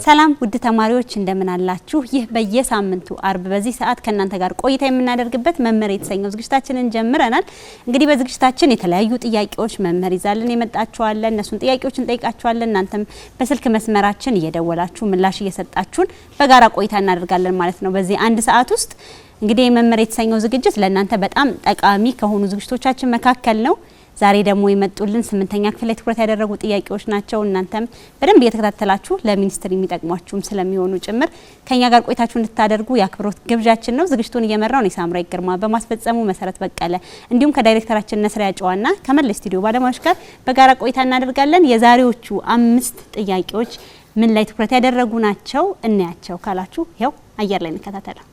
ሰላም ውድ ተማሪዎች እንደምን አላችሁ? ይህ በየሳምንቱ አርብ በዚህ ሰዓት ከናንተ ጋር ቆይታ የምናደርግበት መመር የተሰኘው ዝግጅታችንን ጀምረናል። እንግዲህ በዝግጅታችን የተለያዩ ጥያቄዎች መመር ይዛልን የመጣችኋለን። እነሱን ጥያቄዎችን ጠይቃችኋለን። እናንተም በስልክ መስመራችን እየደወላችሁ ምላሽ እየሰጣችሁን በጋራ ቆይታ እናደርጋለን ማለት ነው። በዚህ አንድ ሰዓት ውስጥ እንግዲህ መመር የተሰኘው ዝግጅት ለእናንተ በጣም ጠቃሚ ከሆኑ ዝግጅቶቻችን መካከል ነው። ዛሬ ደግሞ የመጡልን 8ኛ ክፍል ላይ ትኩረት ያደረጉ ጥያቄዎች ናቸው። እናንተም በደንብ እየተከታተላችሁ ለሚኒስትር የሚጠቅሟችሁም ስለሚሆኑ ጭምር ከኛ ጋር ቆይታችሁ እንድታደርጉ የአክብሮት ግብዣችን ነው። ዝግጅቱን እየመራው ነው ሳምራይ ግርማ፣ በማስፈጸሙ መሰረት በቀለ እንዲሁም ከዳይሬክተራችን ነስሪያ ጨዋና ከመላ ስቱዲዮ ባለሙያዎች ጋር በጋራ ቆይታ እናደርጋለን። የዛሬዎቹ 5 ጥያቄዎች ምን ላይ ትኩረት ያደረጉ ናቸው እናያቸው ካላችሁ ይኸው አየር ላይ እንከታተላለን።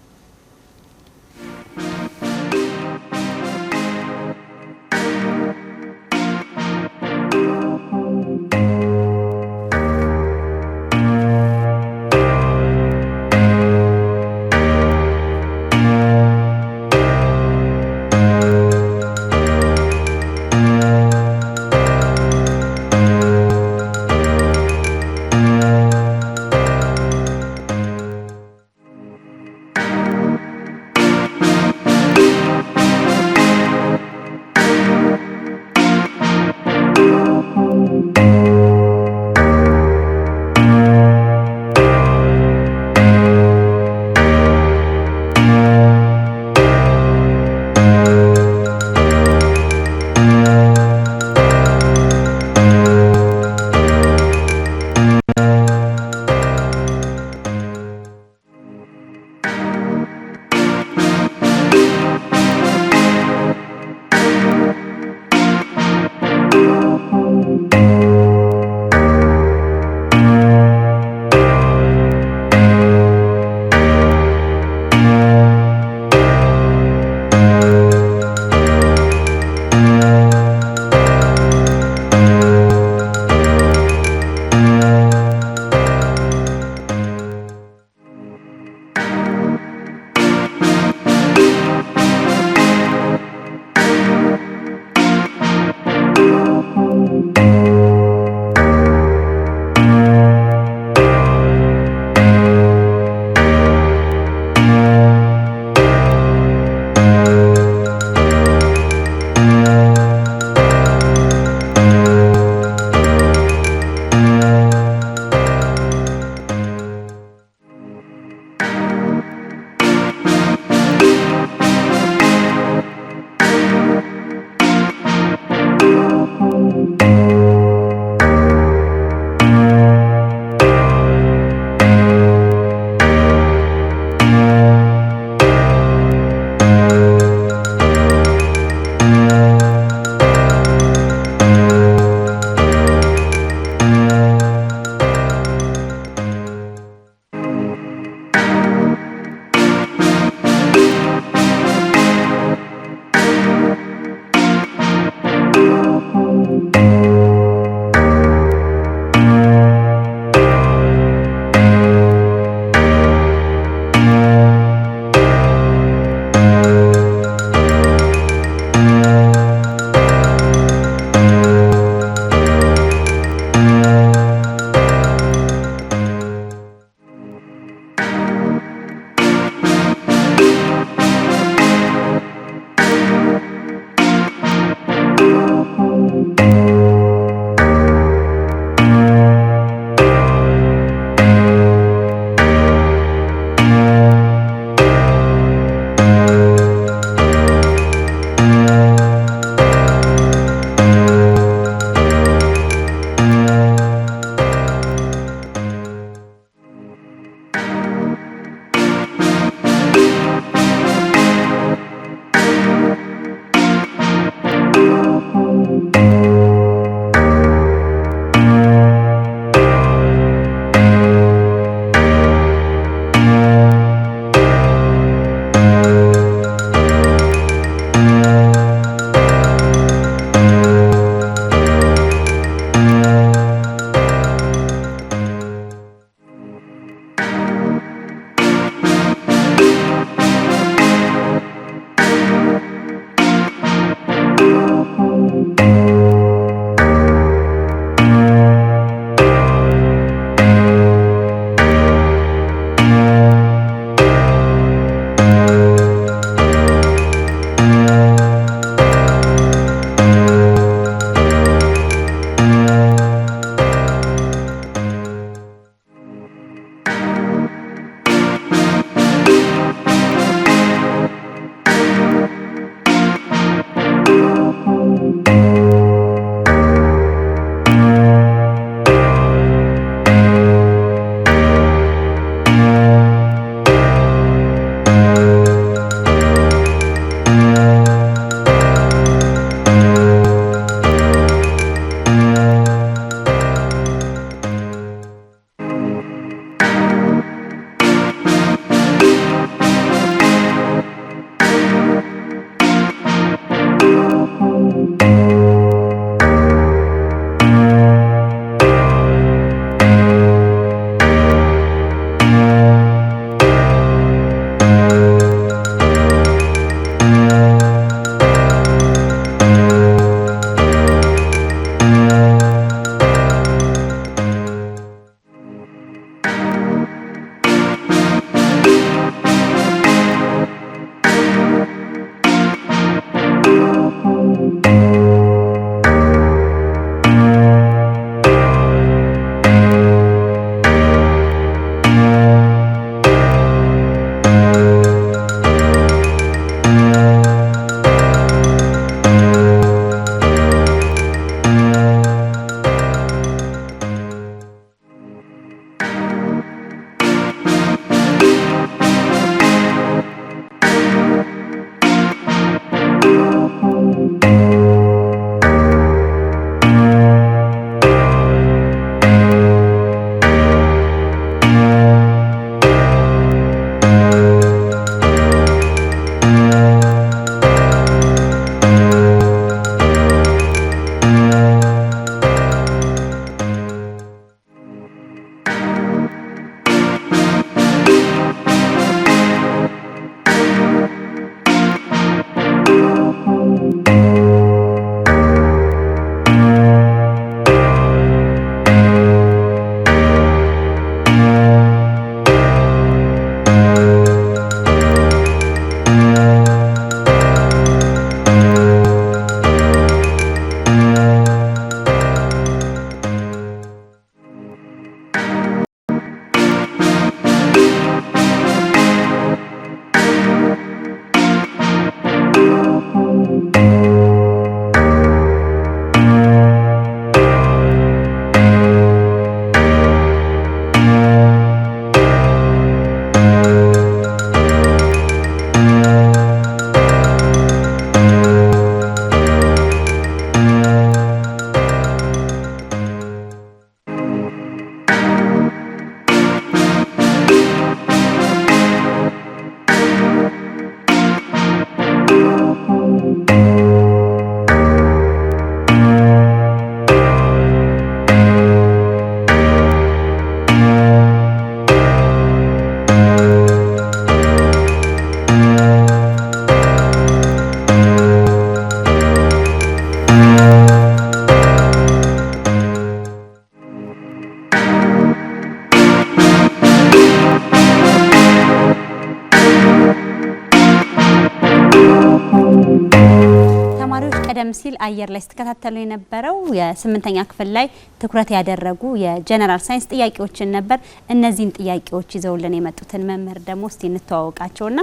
ቀደም ሲል አየር ላይ ስትከታተሉ የነበረው የ8ኛ ክፍል ላይ ትኩረት ያደረጉ የጀነራል ሳይንስ ጥያቄዎችን ነበር። እነዚህን ጥያቄዎች ይዘውልን የመጡትን መምህር ደግሞ እስቲ እንተዋወቃቸውና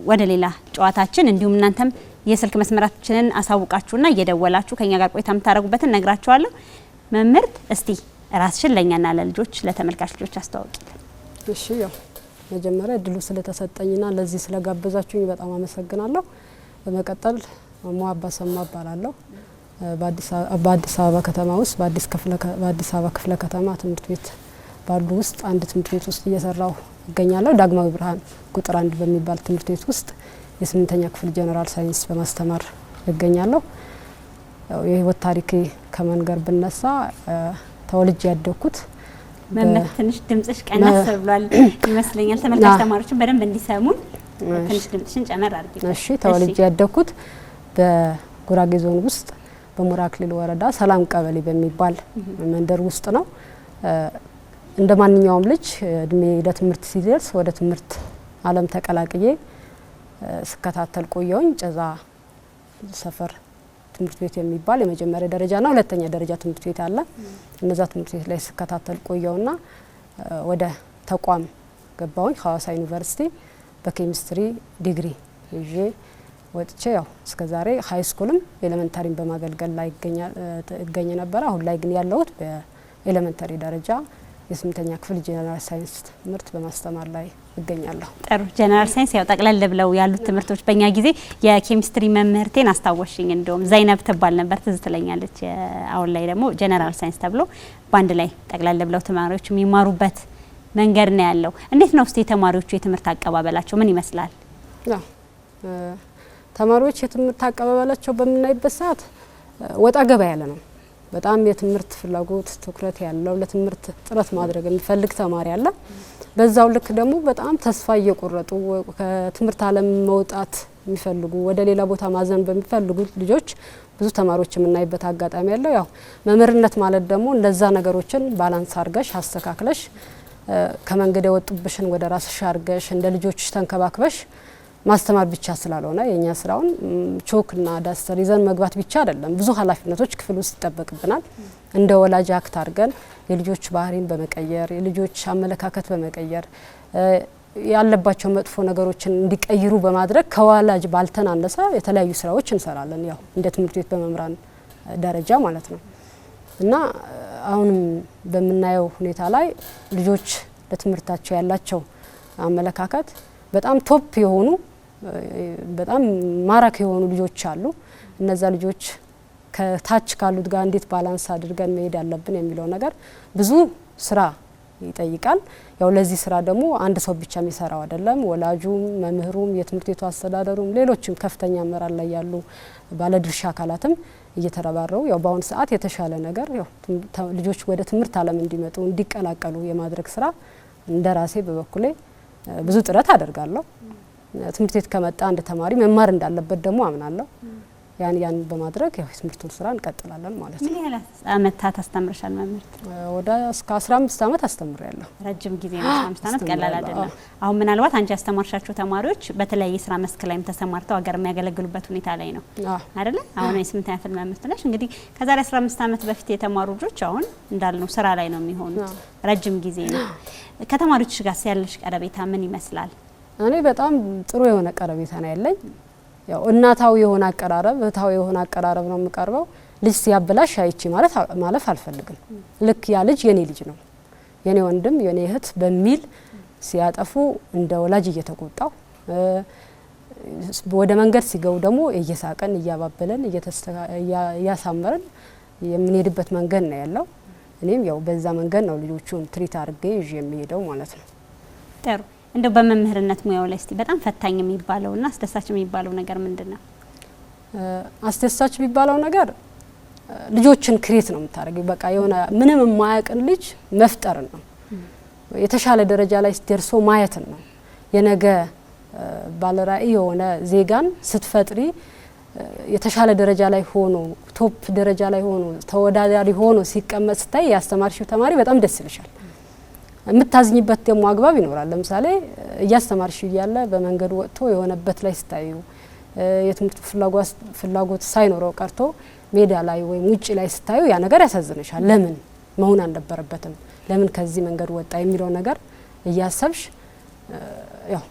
ወደ ሌላ ጨዋታችን እንዲሁም እናንተም የስልክ መስመራችንን አሳውቃችሁና እየደወላችሁ ከኛ ጋር ቆይታ የምታደርጉበትን ነግራችኋለሁ። መምህር እስቲ ራስሽን ለኛና ለልጆች ለተመልካች ልጆች አስተዋውቂልን። እሺ ያው መጀመሪያ እድሉ ስለተሰጠኝና ለዚህ ስለጋበዛችሁኝ በጣም አመሰግናለሁ። በመቀጠል ሙአባ ሰማ እባላለሁ። በአዲስ አበባ ከተማ ውስጥ በአዲስ አበባ ክፍለ ከተማ ትምህርት ቤት ባሉ ውስጥ አንድ ትምህርት ቤት ውስጥ እየሰራሁ እገኛለሁ። ዳግማዊ ብርሃን ቁጥር 1 በሚባል ትምህርት ቤት ውስጥ የ8ኛ ክፍል ጀነራል ሳይንስ በማስተማር እገኛለሁ። የህይወት ታሪኬ ከመንገር ብነሳ ተወልጄ ያደግኩት መምህር ትንሽ ድምጽሽ ቀነስ ብሏል ይመስለኛል። ተመልካች ተማሪዎችን በደንብ እንዲሰሙን ትንሽ ድምጽሽን ጨመር አድርጊ። እሺ ተወልጄ ያደግኩት በጉራጌ ዞን ውስጥ በሞራ ክልል ወረዳ ሰላም ቀበሌ በሚባል መንደር ውስጥ ነው። እንደ ማንኛውም ልጅ እድሜ ለትምህርት ሲደርስ ወደ ትምህርት ዓለም ተቀላቅዬ ስከታተል ቆየሁኝ። ጨዛ ሰፈር ትምህርት ቤት የሚባል የመጀመሪያ ደረጃና ሁለተኛ ደረጃ ትምህርት ቤት አለ። እነዛ ትምህርት ቤት ላይ ስከታተል ቆየውና ወደ ተቋም ገባሁኝ። ሐዋሳ ዩኒቨርሲቲ በኬሚስትሪ ዲግሪ ይዤ ወጥቼ ያው እስከዛሬ ሃይ ስኩልም ኤሌመንታሪን በማገልገል ላይ እገኝ ነበር። አሁን ላይ ግን ያለሁት በኤሌመንታሪ ደረጃ የ8ኛ ክፍል ጀነራል ሳይንስ ትምህርት በማስተማር ላይ እገኛለሁ። ጥሩ። ጀነራል ሳይንስ ያው ጠቅለል ብለው ያሉት ትምህርቶች በእኛ ጊዜ የኬሚስትሪ መምህርቴን አስታወሽኝ። እንደውም ዘይነብ ትባል ነበር ትዝ ትለኛለች። አሁን ላይ ደግሞ ጀነራል ሳይንስ ተብሎ በአንድ ላይ ጠቅለል ብለው ተማሪዎች የሚማሩበት መንገድ ነው ያለው። እንዴት ነው እስቲ ተማሪዎቹ የትምህርት አቀባበላቸው ምን ይመስላል? ያው ተማሪዎች የትምህርት አቀባበላቸው በምናይበት ሰዓት ወጣ ገባ ያለ ነው። በጣም የትምህርት ፍላጎት ትኩረት ያለው ለትምህርት ጥረት ማድረግ የሚፈልግ ተማሪ አለ። በዛው ልክ ደግሞ በጣም ተስፋ እየቆረጡ ከትምህርት ዓለም መውጣት የሚፈልጉ ወደ ሌላ ቦታ ማዘን በሚፈልጉ ልጆች ብዙ ተማሪዎች የምናይበት አጋጣሚ ያለው። ያው መምህርነት ማለት ደግሞ እንደዛ ነገሮችን ባላንስ አርገሽ አስተካክለሽ ከመንገድ የወጡብሽን ወደ ራስሽ አርገሽ እንደ ልጆችሽ ተንከባክበሽ ማስተማር ብቻ ስላልሆነ የኛ ስራውን ቾክና ዳስተር ይዘን መግባት ብቻ አይደለም። ብዙ ኃላፊነቶች ክፍል ውስጥ ይጠበቅብናል። እንደ ወላጅ አክት አድርገን የልጆች ባህሪን በመቀየር የልጆች አመለካከት በመቀየር ያለባቸው መጥፎ ነገሮችን እንዲቀይሩ በማድረግ ከወላጅ ባልተናነሰ የተለያዩ ስራዎች እንሰራለን። ያው እንደ ትምህርት ቤት በመምራን ደረጃ ማለት ነው። እና አሁንም በምናየው ሁኔታ ላይ ልጆች ለትምህርታቸው ያላቸው አመለካከት በጣም ቶፕ የሆኑ በጣም ማራኪ የሆኑ ልጆች አሉ። እነዛ ልጆች ከታች ካሉት ጋር እንዴት ባላንስ አድርገን መሄድ ያለብን የሚለው ነገር ብዙ ስራ ይጠይቃል። ያው ለዚህ ስራ ደግሞ አንድ ሰው ብቻ የሚሰራው አይደለም። ወላጁም፣ መምህሩም፣ የትምህርት ቤቱ አስተዳደሩም ሌሎችም ከፍተኛ አመራር ላይ ያሉ ባለድርሻ አካላትም እየተረባረቡ ያው በአሁኑ ሰዓት የተሻለ ነገር ያው ልጆች ወደ ትምህርት ዓለም እንዲመጡ እንዲቀላቀሉ የማድረግ ስራ እንደራሴ በበኩሌ ብዙ ጥረት አደርጋለሁ። ትምህርት ቤት ከመጣ አንድ ተማሪ መማር እንዳለበት ደግሞ አምናለሁ። ያን በማድረግ ያው የትምህርቱን ስራ እንቀጥላለን ማለት ነው። ምን ያህል አመታት አስተምርሻል መምህር? ወደ እስከ 15 አመት አስተምሬያለሁ። ረጅም ጊዜ ነው። 15 አመት ቀላል አይደለም። አሁን ምናልባት አንቺ ያስተማርሻቸው ተማሪዎች በተለያየ ስራ መስክ ላይም ተሰማርተው ሀገር የሚያገለግሉበት ሁኔታ ላይ ነው አይደለ? አሁን የ8ኛ ክፍል መምህርት ነሽ። እንግዲህ ከዛሬ 15 አመት በፊት የተማሩ ልጆች አሁን እንዳልነው ስራ ላይ ነው የሚሆኑት። ረጅም ጊዜ ነው። ከተማሪዎች ጋር ያለሽ ቀረቤታ ምን ይመስላል? እኔ በጣም ጥሩ የሆነ ቀረቤታ ነው ያለኝ። ያው እናታው የሆነ አቀራረብ እህታው የሆነ አቀራረብ ነው የምቀርበው። ልጅ ሲያበላሽ አይቺ ማለፍ አልፈልግም። ልክ ያ ልጅ የኔ ልጅ ነው የኔ ወንድም የኔ እህት በሚል ሲያጠፉ እንደ ወላጅ እየተቆጣው ወደ መንገድ ሲገቡ ደግሞ እየሳቀን እያባበለን እያሳመረን የምንሄድበት መንገድ ነው ያለው። እኔም ያው በዛ መንገድ ነው ልጆቹን ትሪት አድርጌ ይዤ የሚሄደው ማለት ነው። ጥሩ። እንደው በመምህርነት ሙያው ላይ እስቲ በጣም ፈታኝ የሚባለውና አስደሳች የሚባለው ነገር ምንድነው? አስደሳች የሚባለው ነገር ልጆችን ክሬት ነው የምታደርገው። በቃ የሆነ ምንም የማያውቅን ልጅ መፍጠርን ነው። የተሻለ ደረጃ ላይ ደርሶ ማየትን ነው። የነገ ባለራዕይ የሆነ ዜጋን ስትፈጥሪ የተሻለ ደረጃ ላይ ሆኖ ቶፕ ደረጃ ላይ ሆኖ ተወዳዳሪ ሆኖ ሲቀመጥ ስታይ ያስተማርሽው ተማሪ በጣም ደስ ይልሻል። የምታዝኝበት ደግሞ አግባብ ይኖራል። ለምሳሌ እያስተማርሽው እያለ በመንገድ ወጥቶ የሆነበት ላይ ስታዩ የትምህርት ፍላጎት ሳይኖረው ቀርቶ ሜዳ ላይ ወይም ውጪ ላይ ስታዩ ያ ነገር ያሳዝንሻል። ለምን መሆን አልነበረበትም፣ ለምን ከዚህ መንገድ ወጣ የሚለው ነገር እያሰብሽ ያው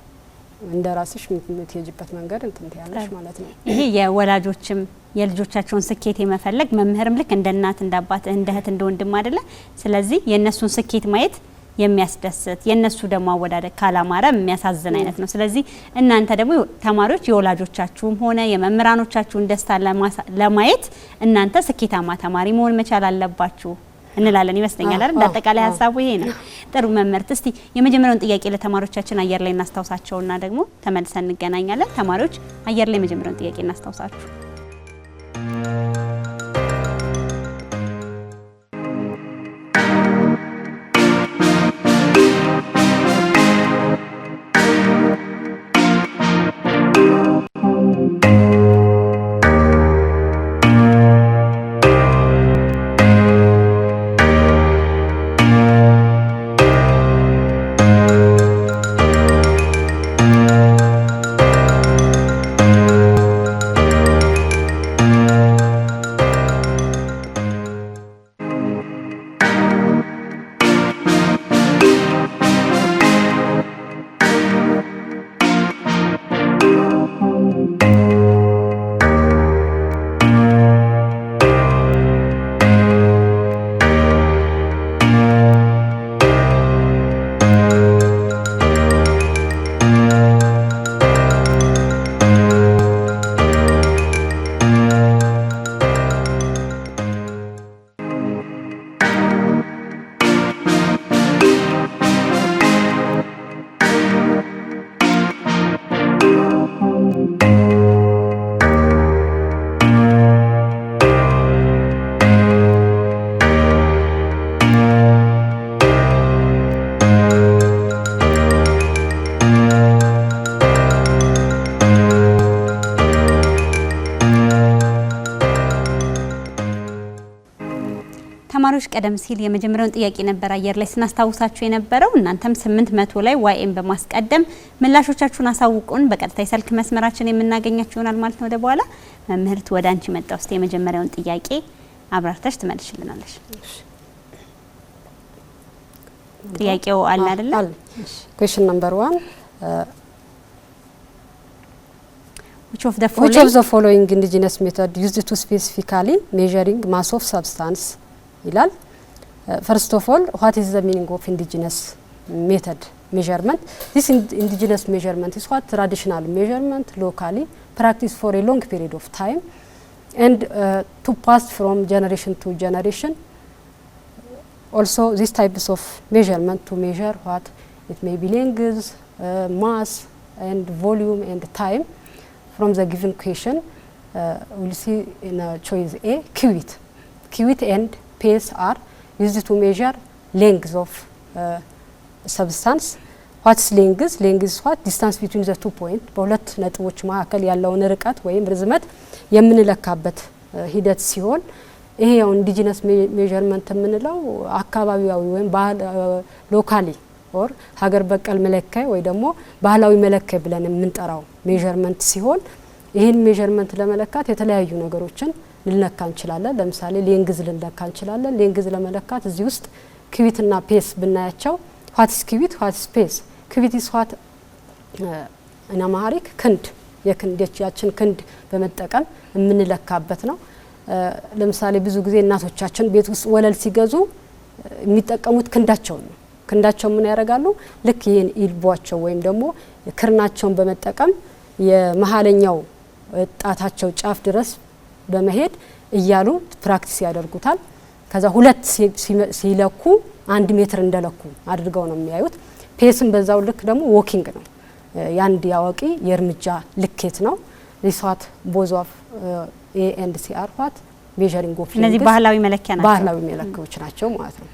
እንደራስሽ የምትሄጂበት መንገድ እንትን ያለሽ ማለት ነው። ይሄ የወላጆችም የልጆቻቸውን ስኬት የመፈለግ መምህርም ልክ እንደ እናት እንደ አባት እንደ እህት እንደ ወንድም አይደለ? ስለዚህ የነሱን ስኬት ማየት የሚያስደስት የነሱ ደግሞ አወዳደቅ ካላማረ የሚያሳዝን አይነት ነው። ስለዚህ እናንተ ደግሞ ተማሪዎች የወላጆቻችሁም ሆነ የመምህራኖቻችሁን ደስታ ለማየት እናንተ ስኬታማ ተማሪ መሆን መቻል አለባችሁ እንላለን ይመስለኛል አይደል? እንዳጠቃላይ ሀሳቡ ይሄ ነው። ጥሩ መምህርት፣ እስቲ የመጀመሪያውን ጥያቄ ለተማሪዎቻችን አየር ላይ እናስታውሳቸውና ደግሞ ተመልሰን እንገናኛለን። ተማሪዎች አየር ላይ የመጀመሪያውን ጥያቄ እናስታውሳችሁ። ተማሪዎች ቀደም ሲል የመጀመሪያውን ጥያቄ ነበር አየር ላይ ስናስታውሳችሁ የነበረው። እናንተም 800 ላይ ዋይኤም በማስቀደም ምላሾቻችሁን አሳውቁን። በቀጥታ የስልክ መስመራችን የምናገኛችሁ ይሆናል ማለት ነው። ወደ በኋላ መምህርት ወደ አንቺ መጣው። እስቲ የመጀመሪያውን ጥያቄ አብራርተሽ ትመልሽልናለሽ። ጥያቄው አለ አይደል? question number 1 which of the following indigenous method used to specifically measuring mass of substance ይላል። first of all, what is the meaning of indigenous method measurement? This indigenous measurement is what traditional measurement locally practiced for a long period of time and to pass from generation to generation. Also these types of measurement to measure what it may be length, mass and volume and time from the given question. We'll see in choice A, cubit and pace are used to measure length of substance. What's length? Length is what distance between the 2 points. በሁለት ነጥቦች መካከል ያለውን ርቀት ወይም ርዝመት የምንለካበት ሂደት ሲሆን ይሄ ያው ኢንዲጂነስ ሜዠርመንት የምንለው አካባቢያዊ ወይም ሎካሊ ኦር ሀገር በቀል መለኪያ ወይ ደግሞ ባህላዊ መለኪያ ብለን የምንጠራው ሜዠርመንት ሲሆን ይሄን ሜዠርመንት ለመለካት የተለያዩ ነገሮችን ልንለካ እንችላለን። ለምሳሌ ሌንግዝ ልንለካ እንችላለን። ሌንግዝ ለመለካት እዚህ ውስጥ ኪዊት እና ፔስ ብናያቸው what is ኪዊት what is ፔስ? ኪዊት is what እና ማሪክ ክንድ የክንዶቻችን ክንድ በመጠቀም የምንለካበት ነው። ለምሳሌ ብዙ ጊዜ እናቶቻችን ቤት ውስጥ ወለል ሲገዙ የሚጠቀሙት ክንዳቸው ነው። ክንዳቸው ምን ያደርጋሉ? ልክ ይሄን ኢልቧቸው ወይም ደግሞ ክርናቸውን በመጠቀም የመሃለኛው ጣታቸው ጫፍ ድረስ በመሄድ እያሉ ፕራክቲስ ያደርጉታል። ከዛ ሁለት ሲለኩ 1 ሜትር እንደለኩ አድርገው ነው የሚያዩት። ፔስም በዛው ልክ ደግሞ ዎኪንግ ነው። ያንድ ያዋቂ የእርምጃ ልኬት ነው። ሪሷት ቦዛፍ ኤ ኤንድ ሲ አር ዋት ሜዠሪንግ ኦፍ እነዚህ ባህላዊ መለኪያ ናቸው። ባህላዊ መለኪያዎች ናቸው ማለት ነው።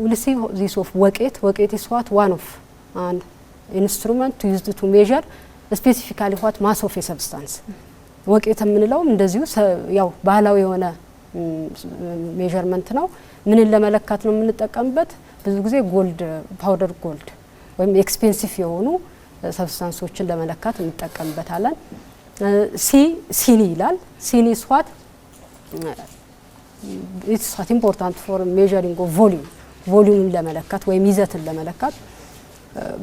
we'll see this of ወቄት is what one of an instrument used to measure specifically what mass of a substance. ወቄት የምንለው እንደዚሁ ያው ባህላዊ የሆነ ሜዠርመንት ነው። ምንን ለመለካት ነው የምንጠቀምበት? ብዙ ጊዜ ጎልድ ፓውደር ጎልድ ወይም ኤክስፔንሲቭ የሆኑ ሰብስታንሶችን ለመለካት እንጠቀምበታለን። ሲኒ ይላል። ሲኒ ስዋት it's important for measuring of volume ለመለካት ወይም ይዘትን ለመለካት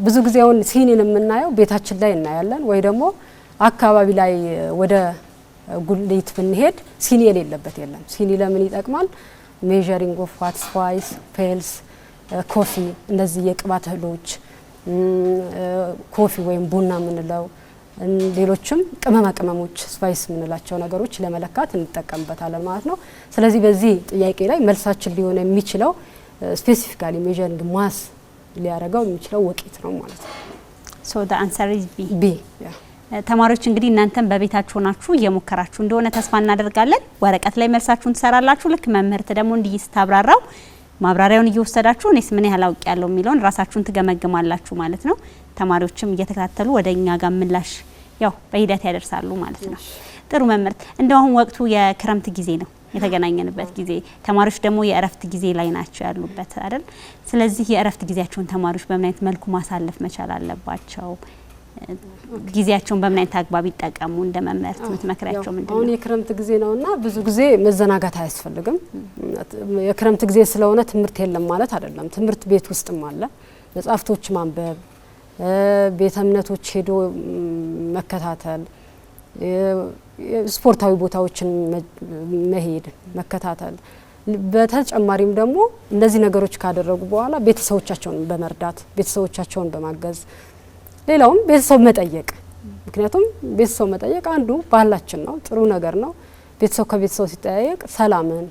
ብዙ ጊዜ አሁን ሲኒን የምናየው ቤታችን ላይ እናያለን ወይ ደግሞ አካባቢ ላይ ወደ ጉልት ብንሄድ ሲኒ የሌለበት የለም። ሲኒ ለምን ይጠቅማል? measuring of what spice, pales, ኮፊ እነዚህ የቅባት እህሎች ኮፊ ወይም ቡና ምንለው ሌሎችም ቅመሞች ስፓይስ ምንላቸው ነገሮች ለመለካት እንጠቀምበታለን ማለት ነው። ስለዚህ በዚህ ጥያቄ ላይ መልሳችን ሊሆን የሚችለው ስፔሲፊካሊ ሜዠሪንግ ማስ ሊያረጋው የሚችለው ወቂት ነው ማለት ነው። so the answer is B yeah ተማሪዎች እንግዲህ እናንተም በቤታችሁ ሆናችሁ እየሞከራችሁ እንደሆነ ተስፋ እናደርጋለን። ወረቀት ላይ መልሳችሁን ትሰራላችሁ። ልክ መምህርት ደግሞ እንዲስታብራራው ማብራሪያውን እየወሰዳችሁ እኔስ ምን ያህል አውቅ ያለው የሚለውን ራሳችሁን ትገመግማላችሁ ማለት ነው። ተማሪዎችም እየተከታተሉ ወደኛ ጋር ምላሽ ያው በሂደት ያደርሳሉ ማለት ነው። ጥሩ መምህርት፣ እንደው አሁን ወቅቱ የክረምት ጊዜ ነው የተገናኘንበት ጊዜ፣ ተማሪዎች ደግሞ የእረፍት ጊዜ ላይ ናቸው ያሉበት አይደል? ስለዚህ የእረፍት ጊዜያቸውን ተማሪዎች በምን አይነት መልኩ ማሳለፍ መቻል አለባቸው? ጊዜያቸውን በምን አይነት አግባብ ይጠቀሙ? እንደ መምህርት ምትመክሪያቸው ምንድነው? አሁን የክረምት ጊዜ ነውና ብዙ ጊዜ መዘናጋት አያስፈልግም። የክረምት ጊዜ ስለሆነ ትምህርት የለም ማለት አይደለም። ትምህርት ቤት ውስጥም አለ። መጻፍቶች ማንበብ፣ ቤተ እምነቶች ሄዶ መከታተል፣ ስፖርታዊ ቦታዎችን መሄድ መከታተል። በተጨማሪም ደግሞ እነዚህ ነገሮች ካደረጉ በኋላ ቤተሰቦቻቸውን በመርዳት ቤተሰቦቻቸውን በማገዝ ሌላውም ቤተሰብ መጠየቅ። ምክንያቱም ቤተሰብ መጠየቅ አንዱ ባህላችን ነው፣ ጥሩ ነገር ነው። ቤተሰብ ከቤተሰብ ሲጠያየቅ ሰላምን፣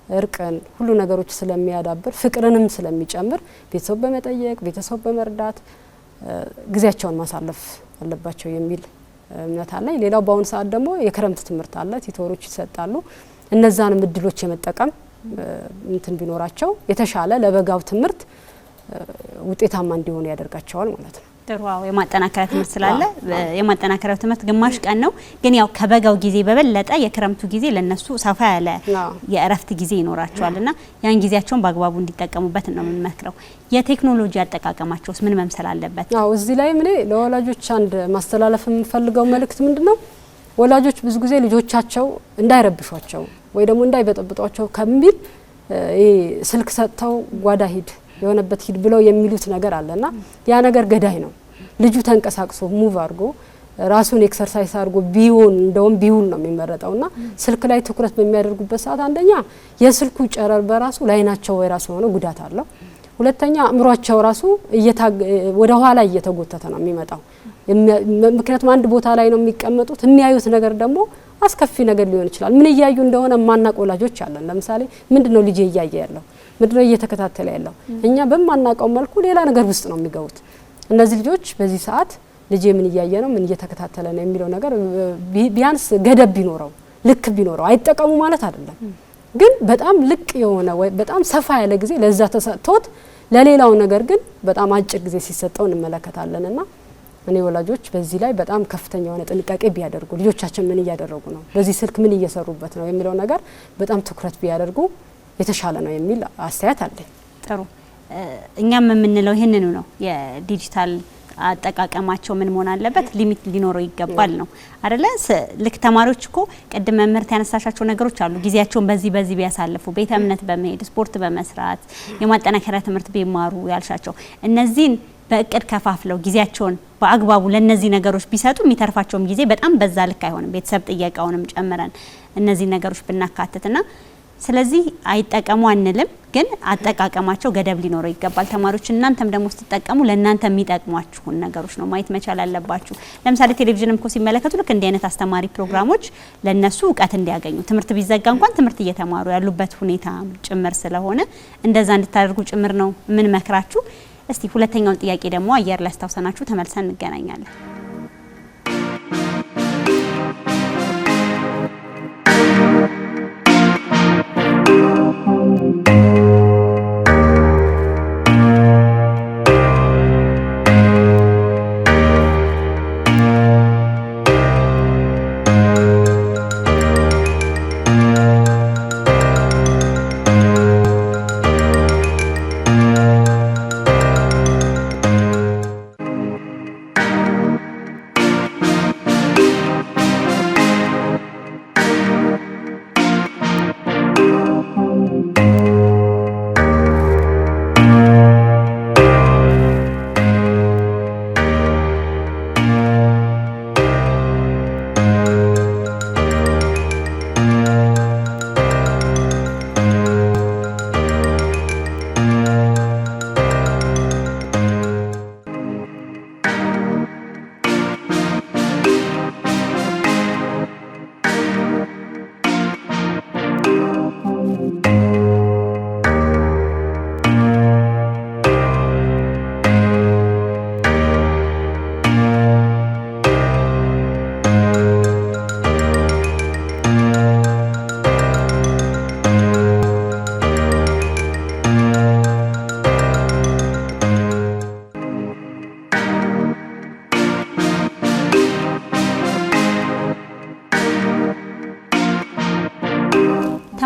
እርቅን ሁሉ ነገሮች ስለሚያዳብር ፍቅርንም ስለሚጨምር ቤተሰብ በመጠየቅ ቤተሰብ በመርዳት ጊዜያቸውን ማሳለፍ አለባቸው የሚል እምነት አለ። ሌላው በአሁኑ ሰዓት ደግሞ የክረምት ትምህርት አለ፣ ቲቶሮች ይሰጣሉ። እነዛንም እድሎች የመጠቀም እንትን ቢኖራቸው የተሻለ ለበጋው ትምህርት ውጤታማ እንዲሆኑ ያደርጋቸዋል ማለት ነው። ጥሩው የማጠናከሪያ ትምህርት ስላለ የማጠናከሪያው ትምህርት ግማሽ ቀን ነው፣ ግን ያው ከበጋው ጊዜ በበለጠ የክረምቱ ጊዜ ለነሱ ሰፋ ያለ የእረፍት ጊዜ ይኖራቸዋልና ያን ጊዜያቸውን በአግባቡ እንዲጠቀሙበት ነው የምንመክረው። የቴክኖሎጂ አጠቃቀማቸውስ ምን መምሰል አለበት? አዎ እዚህ ላይ ምን ለወላጆች አንድ ማስተላለፍ የምፈልገው መልእክት ምንድነው? ወላጆች ብዙ ጊዜ ልጆቻቸው እንዳይረብሿቸው ወይ ደግሞ እንዳይበጠብጧቸው ከሚል ስልክ ሰጥተው ጓዳ ሂድ የሆነበት ሂድ ብለው የሚሉት ነገር አለና ያ ነገር ገዳይ ነው። ልጁ ተንቀሳቅሶ ሙቭ አድርጎ ራሱን ኤክሰርሳይዝ አድርጎ ቢውል ነው የሚመረጠውና ስልክ ላይ ትኩረት በሚያደርጉበት ሰዓት አንደኛ የስልኩ ጨረር በራሱ ላይናቸው ወይ ራሱ ሆነ ጉዳት አለው። ሁለተኛ አእምሯቸው ራሱ ወደ ኋላ እየተጎተተ ነው የሚመጣው። ምክንያቱም አንድ ቦታ ላይ ነው የሚቀመጡት። የሚያዩት ነገር ደግሞ አስከፊ ነገር ሊሆን ይችላል። ምን እያዩ እንደሆነ ማናቅ ወላጆች አለን። ለምሳሌ ምንድነው ልጄ እያየ ያለው? ምንድነው እየተከታተለ ያለው? እኛ በማናቀው መልኩ ሌላ ነገር ውስጥ ነው የሚገቡት። እነዚህ ልጆች በዚህ ሰዓት ልጄ ምን እያየ ነው፣ ምን እየተከታተለ ነው የሚለው ነገር ቢያንስ ገደብ ቢኖረው ልክ ቢኖረው አይጠቀሙ ማለት አይደለም። ግን በጣም ልቅ የሆነ ወይ በጣም ሰፋ ያለ ጊዜ ለዛ ተሰጥቶት ለሌላው ነገር ግን በጣም አጭር ጊዜ ሲሰጠው እንመለከታለንና እኔ ወላጆች በዚህ ላይ በጣም ከፍተኛ የሆነ ጥንቃቄ ቢያደርጉ ልጆቻችን ምን እያደረጉ ነው፣ በዚህ ስልክ ምን እየሰሩበት ነው የሚለው ነገር በጣም ትኩረት ቢያደርጉ የተሻለ ነው የሚል አስተያየት አለኝ። ጥሩ እኛም የምንለው ይሄንኑ ነው። የዲጂታል አጠቃቀማቸው ምን መሆን አለበት? ሊሚት ሊኖረው ይገባል ነው አይደለ? ልክ ተማሪዎች እኮ ቅድም መምህርት ያነሳሻቸው ነገሮች አሉ። ጊዜያቸውን በዚህ ቢያሳልፉ፣ ቤተ እምነት በመሄድ ስፖርት በመስራት የማጠናከሪያ ትምህርት ቢማሩ ያልሻቸው እነዚህን በእቅድ ከፋፍለው ጊዜያቸውን በአግባቡ ለነዚህ ነገሮች ቢሰጡ የሚተርፋቸውም ጊዜ በጣም በዛ ልክ አይሆንም። ቤተሰብ ጥያቄውንም ጨምረን እነዚህ ነገሮች ብናካትትና ስለዚህ አይጠቀሙ አንልም፣ ግን አጠቃቀማቸው ገደብ ሊኖረው ይገባል። ተማሪዎች እናንተም ደግሞ ስትጠቀሙ ለእናንተ የሚጠቅሟችሁን ነገሮች ነው ማየት መቻል አለባችሁ። ለምሳሌ ቴሌቪዥንም እኮ ሲመለከቱ ልክ እንዲህ አይነት አስተማሪ ፕሮግራሞች ለነሱ እውቀት እንዲያገኙ ትምህርት ቢዘጋ እንኳን ትምህርት እየተማሩ ያሉበት ሁኔታ ጭምር ስለሆነ እንደዛ እንድታደርጉ ጭምር ነው ምን መክራችሁ። እስቲ ሁለተኛውን ጥያቄ ደግሞ አየር ላይ አስታውሰናችሁ ተመልሰን እንገናኛለን።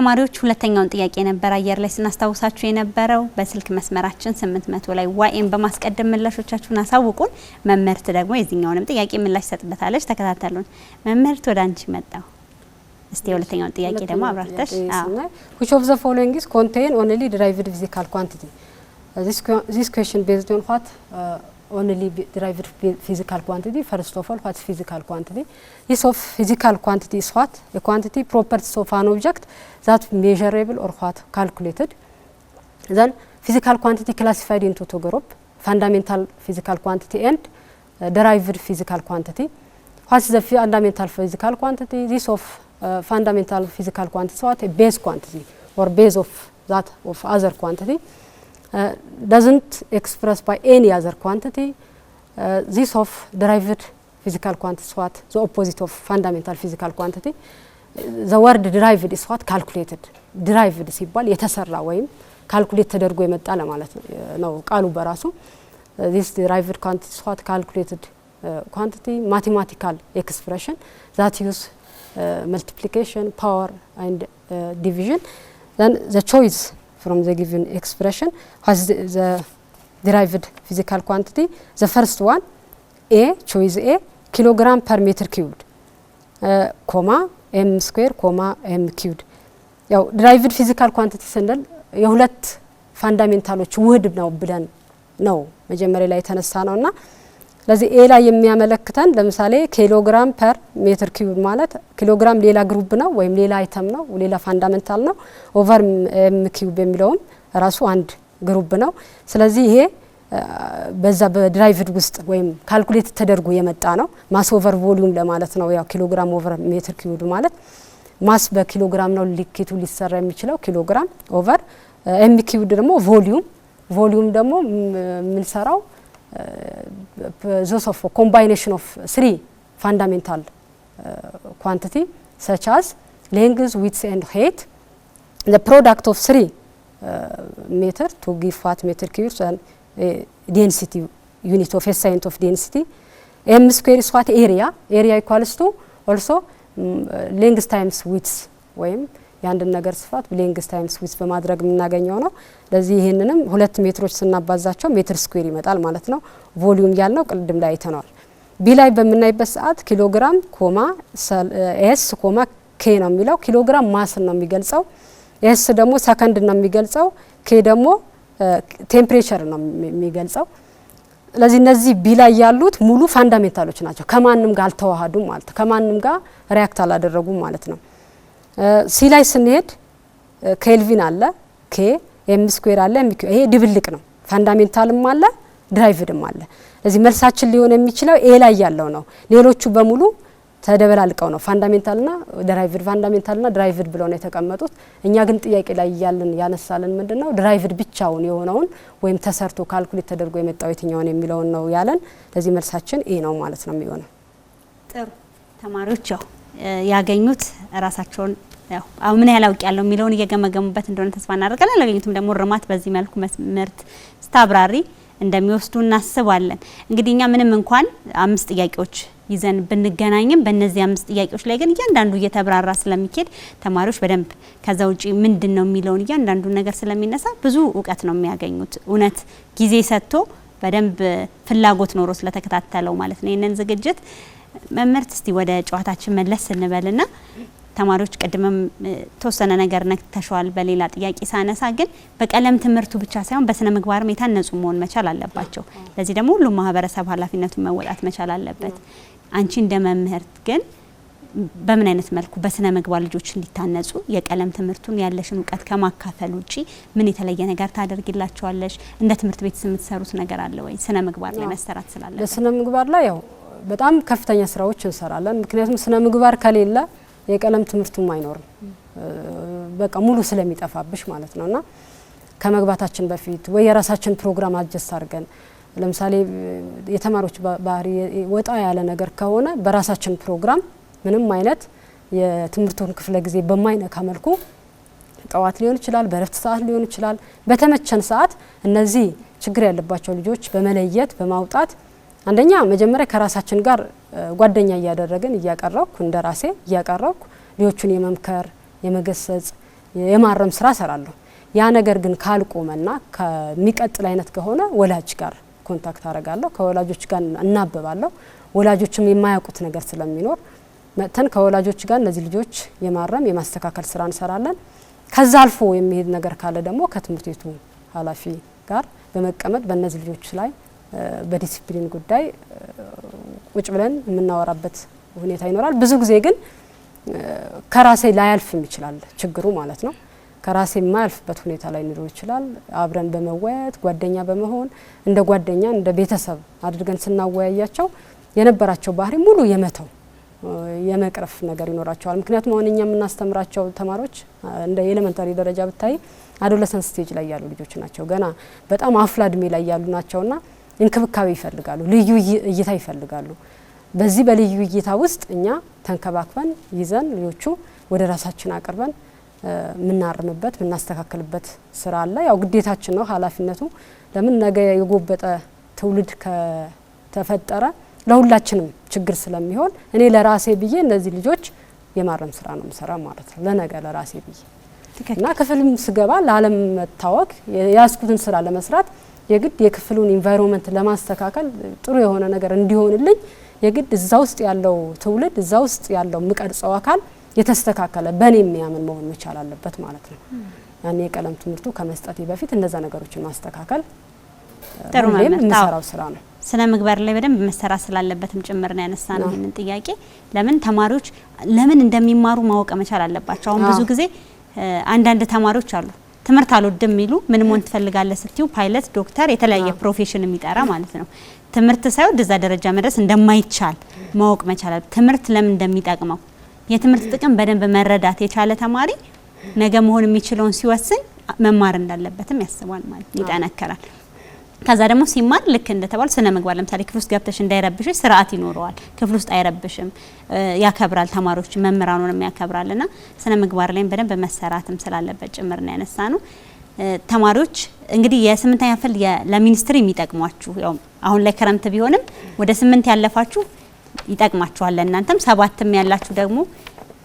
ተማሪዎች ሁለተኛውን ጥያቄ ነበር አየር ላይ ስናስታውሳችሁ የነበረው በስልክ መስመራችን 800 ላይ ዋኤን በማስቀደም ምላሾቻችሁን አሳውቁን። መምህርት ደግሞ የዚህኛውንም ጥያቄ ምላሽ ሰጥበታለች። ተከታተሉን። መምህርት ወደ አንቺ መጣው። እስቲ ሁለተኛውን ጥያቄ ደግሞ አብራርተሽ which of the following is contain only derived physical quantity? This question based on what only derived physical quantity. First of all, what is physical quantity? This of physical quantity is what? A quantity properties of an object that measurable or what calculated. Then physical quantity classified into two groups: fundamental physical quantity and derived physical quantity. What is the fundamental physical quantity? This of fundamental physical quantity is what? A base quantity or base of that of other quantity. Doesn't express by any other quantity. This of derived physical quantity is what? The opposite of fundamental physical quantity. The word derived is what? Calculated. Derived ሲባል የተሰራ ወይም ካልኩሌት ተደርጎ የመጣ ለማለት ነው ቃሉ በራሱ። This derived quantity is what? Calculated quantity, mathematical expression that use multiplication, power and division. Then the choice from the given expression has the derived physical quantity. The first one, A, choice A, kilogram per meter cubed, comma m square, comma m cubed. ያው derived physical quantity ስንል የሁለት ፋንዳሜንታሎች ውህድ ነው ብለን ነው መጀመሪያ ላይ የተነሳ ነውና ለዚህ ኤ ላይ የሚያመለክተን ለምሳሌ ኪሎግራም ፐር ሜትር ኪዩብ ማለት ኪሎግራም ሌላ ግሩፕ ነው ወይም ሌላ አይተም ነው ሌላ ፋንዳሜንታል ነው ኦቨር ኤም ኪዩብ የሚለውም ራሱ አንድ ግሩፕ ነው። ስለዚህ ይሄ በዛ በድራይቭድ ውስጥ ወይም ካልኩሌት ተደርጎ የመጣ ነው። ማስ ኦቨር ቮሊዩም ለማለት ነው። ያው ኪሎግራም ኦቨር ሜትር ኪዩብ ማለት ማስ በኪሎግራም ነው ሊኬቱ ሊሰራ የሚችለው ኪሎግራም ኦቨር ኤም ኪዩብ ደግሞ ቮሊዩም ደግሞ ምን ሰራው those of a combination of three fundamental quantity such as length, width and height. The product of three meter to give what meter cubes and density unit of SI unit of density. M square is what? Area equals to also length times width ወይም ያንድን ነገር ስፋት ሌንግዝ ታይምስ ዊዝ በማድረግ የምናገኘው ነው። ለዚህ ይሄንንም 2 ሜትሮች ስናባዛቸው ሜትር ስኩዌር ይመጣል ማለት ነው። ቮሊዩም ያልነው ቅድም ላይ አይተናል። ቢ ላይ በምናይበት ሰዓት ኪሎግራም ኮማ ኤስ ኮማ ኬ ነው የሚለው። ኪሎግራም ማስ ነው የሚገልጸው፣ ኤስ ደግሞ ሰከንድ ነው የሚገልጸው፣ ኬ ደግሞ ቴምፕሬቸር ነው የሚገልጸው። ስለዚህ እነዚህ ቢ ላይ ያሉት ሙሉ ፋንዳሜንታሎች ናቸው። ከማንም ጋር አልተዋሃዱም ማለት ከማንም ጋር ሪያክት አላደረጉም ማለት ነው። ሲ ላይ ስንሄድ ኬልቪን አለ፣ ኬ ኤም ስኩዌር አለ፣ ኤም ኪው ይሄ ድብልቅ ነው። ፋንዳሜንታልም አለ ድራይቭድም አለ። ስለዚህ መልሳችን ሊሆን የሚችለው ኤ ላይ ያለው ነው። ሌሎቹ በሙሉ ተደበላልቀው ነው ፋንዳሜንታልና ድራይቭድ ብለው ነው የተቀመጡት። እኛ ግን ጥያቄ ላይ ያለን ያነሳልን ምንድነው ድራይቭድ ብቻውን የሆነውን ወይም ተሰርቶ ካልኩሌት ተደርጎ የመጣው የትኛውን የሚለውን ነው ያለን። ስለዚህ መልሳችን ኤ ነው ማለት ነው የሚሆነው። ጥሩ ተማሪዎች ያገኙት ራሳቸውን ያው ምን ያህል አውቅ ያለው የሚለውን እየገመገሙበት እንደሆነ ተስፋ እናደርጋለን። ያገኙትም ደግሞ ርማት በዚህ መልኩ መስመርት ስታብራሪ እንደሚወስዱ እናስባለን። እንግዲህ እኛ ምንም እንኳን 5 ጥያቄዎች ይዘን ብንገናኝም በእነዚህ 5 ጥያቄዎች ላይ ግን እያንዳንዱ እየተብራራ ስለሚኬድ ተማሪዎች በደንብ ከዛ ውጪ ምንድነው የሚለውን እያንዳንዱ ነገር ስለሚነሳ ብዙ እውቀት ነው የሚያገኙት። እውነት ጊዜ ሰጥቶ በደንብ ፍላጎት ኖሮ ስለተከታተለው ማለት ነው ይሄንን ዝግጅት። መምህርት እስቲ ወደ ጨዋታችን መለስ እንበልና ተማሪዎች ቀድመም ተወሰነ ነገር ነክተሻል በሌላ ጥያቄ ሳነሳ ግን በቀለም ትምህርቱ ብቻ ሳይሆን በስነ ምግባርም የታነጹ መሆን መቻል አለባቸው። ለዚህ ደግሞ ሁሉም ማህበረሰብ ኃላፊነቱን መወጣት መቻል አለበት። አንቺ እንደ መምህርት ግን በምን አይነት መልኩ በስነ ምግባር ልጆች እንዲታነጹ የቀለም ትምህርቱን ያለሽን እውቀት ከማካፈል ውጪ ምን የተለየ ነገር ታደርጊላቸዋለሽ? እንደ ትምህርት ቤት የምትሰሩት ነገር አለ ወይ ስነ ምግባር ላይ መሰራት ስላለ? በስነ ምግባር ላይ ያው በጣም ከፍተኛ ስራዎች እንሰራለን። ምክንያቱም ስነ ምግባር ከሌለ የቀለም ትምህርቱም አይኖርም። በቃ ሙሉ ስለሚጠፋብሽ ማለት ነውና ከመግባታችን በፊት ወይ የራሳችን ፕሮግራም አጀስት አድርገን ለምሳሌ የተማሪዎች ባህሪ ወጣ ያለ ነገር ከሆነ በራሳችን ፕሮግራም ምንም አይነት የትምህርቱን ክፍለ ጊዜ በማይነካ መልኩ ጠዋት ሊሆን ይችላል፣ በረፍት ሰዓት ሊሆን ይችላል፣ በተመቸን ሰዓት እነዚህ ችግር ያለባቸው ልጆች በመለየት በማውጣት አንደኛ መጀመሪያ ከራሳችን ጋር ጓደኛ እያደረግን እያቀረብኩ እንደራሴ እያቀረብኩ ልጆቹን የመምከር የመገሰጽ የማረም ስራ ሰራለሁ። ያ ነገር ግን ካልቆመና ከሚቀጥል አይነት ከሆነ ወላጅ ጋር ኮንታክት አረጋለሁ፣ ከወላጆች ጋር እናበባለሁ። ወላጆችም የማያውቁት ነገር ስለሚኖር መተን ከወላጆች ጋር እነዚህ ልጆች የማረም የማስተካከል ስራ እንሰራለን። ከዛ አልፎ የሚሄድ ነገር ካለ ደግሞ ከትምህርት ቤቱ ኃላፊ ጋር በመቀመጥ በእነዚህ ልጆች ላይ በዲሲፕሊን ጉዳይ ቁጭ ብለን የምናወራበት ሁኔታ ይኖራል። ብዙ ጊዜ ግን ከራሴ ላያልፍም ይችላል ችግሩ ማለት ነው። ከራሴ የማያልፍበት ሁኔታ ላይ ሊኖር ይችላል። አብረን በመወያየት ጓደኛ በመሆን እንደ ጓደኛ እንደ ቤተሰብ አድርገን ስናወያያቸው የነበራቸው ባህሪ ሙሉ የመተው የመቅረፍ ነገር ይኖራቸዋል። ምክንያቱም አሁን እኛ የምናስተምራቸው ተማሪዎች እንደ ኤሌመንታሪ ደረጃ ብታይ አዶለሰንስ ስቴጅ ላይ ያሉ ልጆች ናቸው። ገና በጣም አፍላ እድሜ ላይ ያሉ ናቸውና እንክብካቤ ይፈልጋሉ፣ ልዩ እይታ ይፈልጋሉ። በዚህ በልዩ እይታ ውስጥ እኛ ተንከባክበን ይዘን ልጆቹ ወደ ራሳችን አቅርበን ምናርምበት ምናስተካክልበት ስራ አለ። ያው ግዴታችን ነው፣ ኃላፊነቱ። ለምን ነገ የጎበጠ ትውልድ ከተፈጠረ ለሁላችንም ችግር ስለሚሆን እኔ ለራሴ ብዬ እነዚህ ልጆች የማረም ስራ ነው ምሰራ ማለት ነው። ለነገ ለራሴ ብዬ እና ክፍልም ስገባ ለዓለም መታወቅ ያስኩትን ስራ ለመስራት የግድ የክፍሉን ኢንቫይሮንመንት ለማስተካከል ጥሩ የሆነ ነገር እንዲሆንልኝ የግድ እዛ ውስጥ ያለው ትውልድ እዛ ውስጥ ያለው ምቀርጸው አካል የተስተካከለ በኔ የሚያምን መሆን መቻል አለበት ማለት ነው። ያኔ የቀለም ትምህርቱ ከመስጠቴ በፊት እነዛ ነገሮችን ማስተካከል ጥሩ ነው ስራ ነው። ስነ ምግባር ላይ በደንብ መሰራት ስላለበትም ጭምር ነው ያነሳነው ይሄንን ጥያቄ። ለምን ተማሪዎች ለምን እንደሚማሩ ማወቅ መቻል አለባቸው። አሁን ብዙ ጊዜ አንዳንድ ተማሪዎች አሉ ትምህርት አልወድም የሚሉ ምን መሆን ትፈልጋለህ ስትዩ ፓይለት፣ ዶክተር፣ የተለያየ ፕሮፌሽን የሚጠራ ማለት ነው። ትምህርት ሳይወድ እዛ ደረጃ መድረስ እንደማይቻል ማወቅ መቻል አለበት። ትምህርት ለምን እንደሚጠቅመው የትምህርት ጥቅም በደንብ መረዳት የቻለ ተማሪ ነገ መሆን የሚችለውን ሲወስን መማር እንዳለበትም ያስባል ማለት ይጠነከራል። ከዛ ደግሞ ሲማር ልክ እንደተባለ ስነ ምግባር ለምሳሌ ክፍል ውስጥ ገብተሽ እንዳይረብሽሽ ስርዓት ይኖረዋል። ክፍል ውስጥ አይረብሽም፣ ያከብራል፣ ተማሪዎች መምህራኑንም ያከብራልና ስነ ምግባር ላይም በደንብ መሰራትም ስላለበት ጭምር ነው ያነሳነው። ተማሪዎች እንግዲህ የ8ኛ ክፍል ለሚኒስትሪ የሚጠቅሟችሁ ያው አሁን ላይ ክረምት ቢሆንም ወደ 8 ያለፋችሁ ይጠቅማችኋል። ለእናንተም 7ም ያላችሁ ደግሞ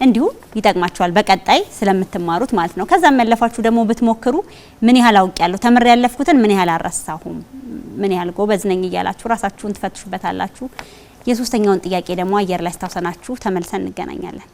እንዲሁ ይጠቅማችኋል በቀጣይ ስለምትማሩት ማለት ነው። ከዛም ያለፋችሁ ደግሞ ብትሞክሩ ምን ያህል አውቄያለሁ ተምሬ ያለፍኩትን ምን ያህል አረሳሁም ምን ያህል ጎበዝ ነኝ እያላችሁ ራሳችሁን ትፈትሹበታላችሁ። የሶስተኛውን ጥያቄ ደግሞ አየር ላይ አስታውሰናችሁ ተመልሰን እንገናኛለን።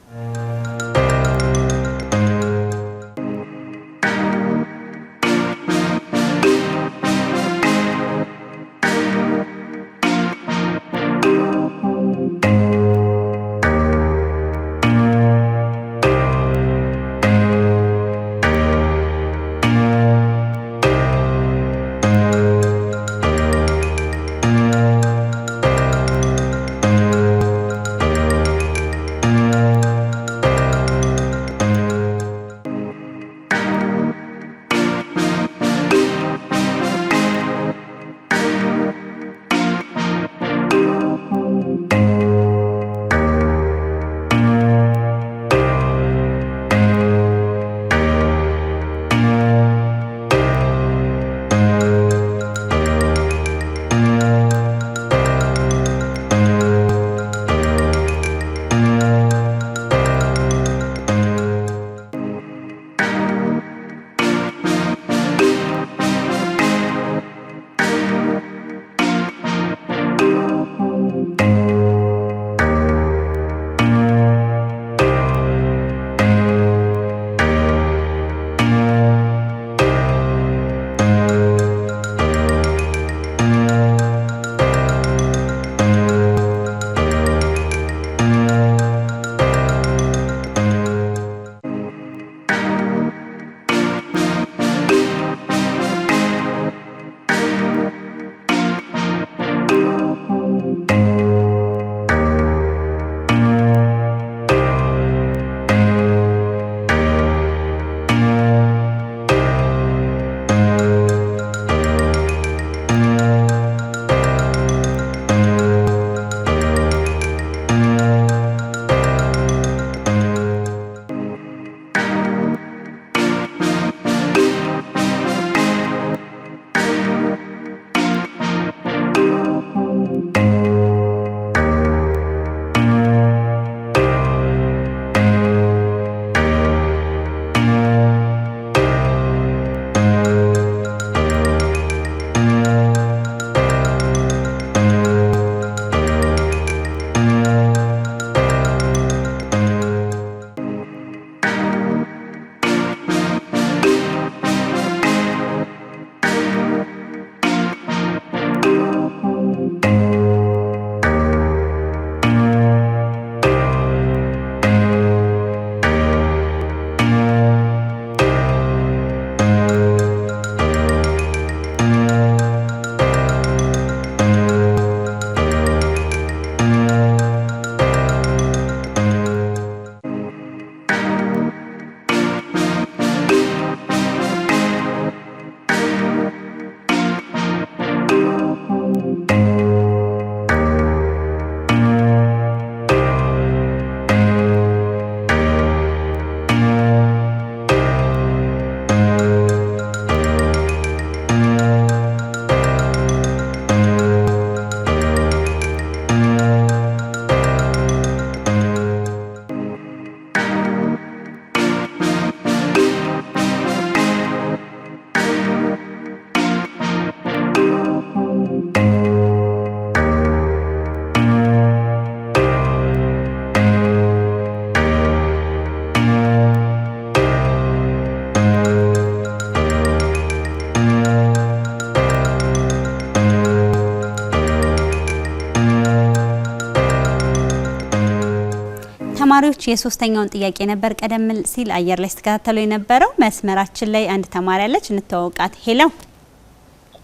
ተማሪዎች የሶስተኛውን ጥያቄ ነበር ቀደም ሲል አየር ላይ ተከታተሉ የነበረው። መስመራችን ላይ አንድ ተማሪ አለች፣ እንተዋወቃት። ሄሎ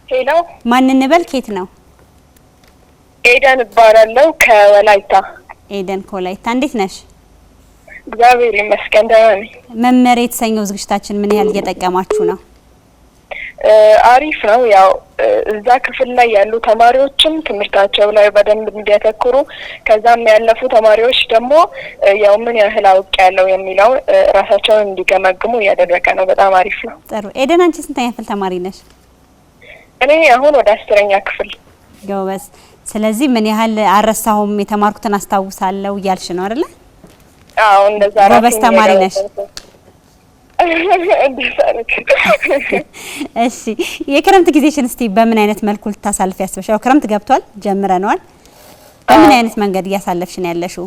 ሄሎ፣ ማን እንበል? ከየት ነው? ኤደን እባላለሁ ከወላይታ። ኤደን ከወላይታ፣ እንዴት ነሽ? እግዚአብሔር ይመስገን ደህና ነኝ። መመር የተሰኘው ዝግጅታችን ምን ያህል እየጠቀማችሁ ነው? አሪፍ ነው። ያው እዛ ክፍል ላይ ያሉ ተማሪዎችም ትምህርታቸው ላይ በደንብ እንዲያተኩሩ ከዛም ያለፉ ተማሪዎች ደግሞ ያው ምን ያህል አውቅ ያለው የሚለው ራሳቸውን እንዲገመግሙ እያደረገ ነው። በጣም አሪፍ ነው። ጥሩ። ኤደን አንቺ ስንተኛ ክፍል ተማሪ ነሽ? እኔ አሁን ወደ 10ኛ ክፍል። ጎበዝ። ስለዚህ ምን ያህል አረሳሁም የተማርኩትን አስታውሳለሁ እያልሽ ነው አይደለ? አዎ እንደዛ። ጎበዝ ተማሪ ነሽ። እሺ የክረምት ጊዜሽን እስቲ በምን አይነት መልኩ ልታሳልፍ ያስበሽ? ያው ክረምት ገብቷል ጀምረናል። በምን አይነት መንገድ እያሳለፍሽ ነው ያለሽው?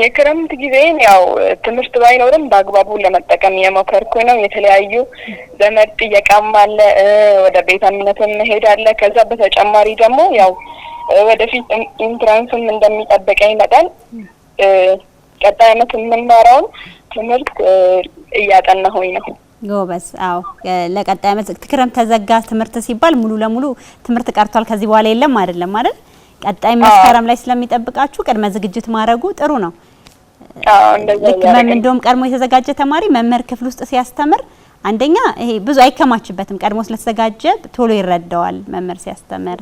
የክረምት ጊዜን ያው ትምህርት ባይኖርም በአግባቡ ለመጠቀም እየሞከርኩ ነው። የተለያዩ ዘመድ ጥየቃም አለ፣ ወደ ቤተ እምነትም መሄድ አለ። ከዛ በተጨማሪ ደግሞ ያው ወደፊት ኢንትራንስም እንደሚጠብቀኝ መጠን ቀጣይ ዓመት የምንማረውን ትምህርት እያጠናሁኝ ነው። ጎበዝ። አዎ ለቀጣይ ዓመት ክረምት ተዘጋ ትምህርት ሲባል ሙሉ ለሙሉ ትምህርት ቀርቷል ከዚህ በኋላ የለም አይደለም አይደል? ቀጣይ መስከረም ላይ ስለሚጠብቃችሁ ቅድመ ዝግጅት ማድረጉ ጥሩ ነው። አዎ እንደዛ ያደርጋል። እንደውም ቀድሞ የተዘጋጀ ተማሪ መምህር ክፍል ውስጥ ሲያስተምር አንደኛ ይሄ ብዙ አይከማችበትም፣ ቀድሞ ስለተዘጋጀ ቶሎ ይረዳዋል። መምህር ሲያስተምር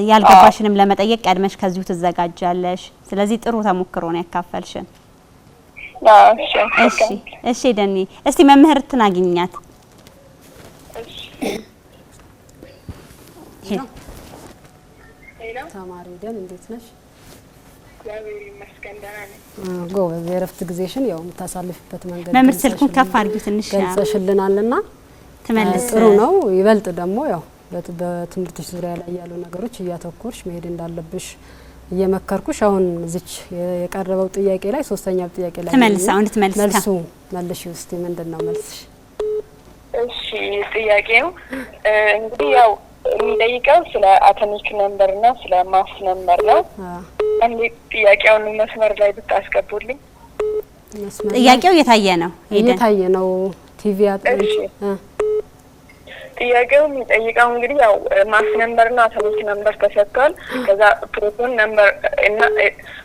ያልገባሽንም ለመጠየቅ ቀድመሽ ከዚሁ ትዘጋጃለሽ። ስለዚህ ጥሩ ተሞክሮ ነው ያካፈልሽን። እሺ ደኒ፣ እስቲ መምህርትን አግኛት። ተማሪ ደን እንዴት ነሽ? እግዚአብሔር ይመስገን ደህና ነኝ። ጎበዝ። የእረፍት ጊዜሽን ያው የምታሳልፊበት መንገድ መምህር ስልኩን ከፍ አድርጊው ትንሽ ገልጸሽልናልና ትመልስ። ጥሩ ነው። ይበልጥ ደግሞ ያው በትምህርትሽ ዙሪያ ላይ ያሉ ነገሮች እያተኮርሽ መሄድ እንዳለብሽ እየመከርኩሽ አሁን እዚች የቀረበው ጥያቄ ላይ ሶስተኛው ጥያቄ ላይ ተመልሳው እንድትመልስ መልሱ መልሽ እስቲ ምንድነው መልስሽ? እሺ ጥያቄው እንግዲህ ያው የሚጠይቀው ስለ አቶሚክ ነምበር እና ስለ ማስ ነምበር ነው። አንዴ ጥያቄውን መስመር ላይ ብታስገቡልኝ። ጥያቄው የታየ ነው ቲቪ አጥንሽ ጥያቄው የሚጠይቀው እንግዲህ ያው ማስ ነምበር እና አቶሚክ ነምበር ተሰጥቷል። ከዛ ፕሮቶን ነምበር እና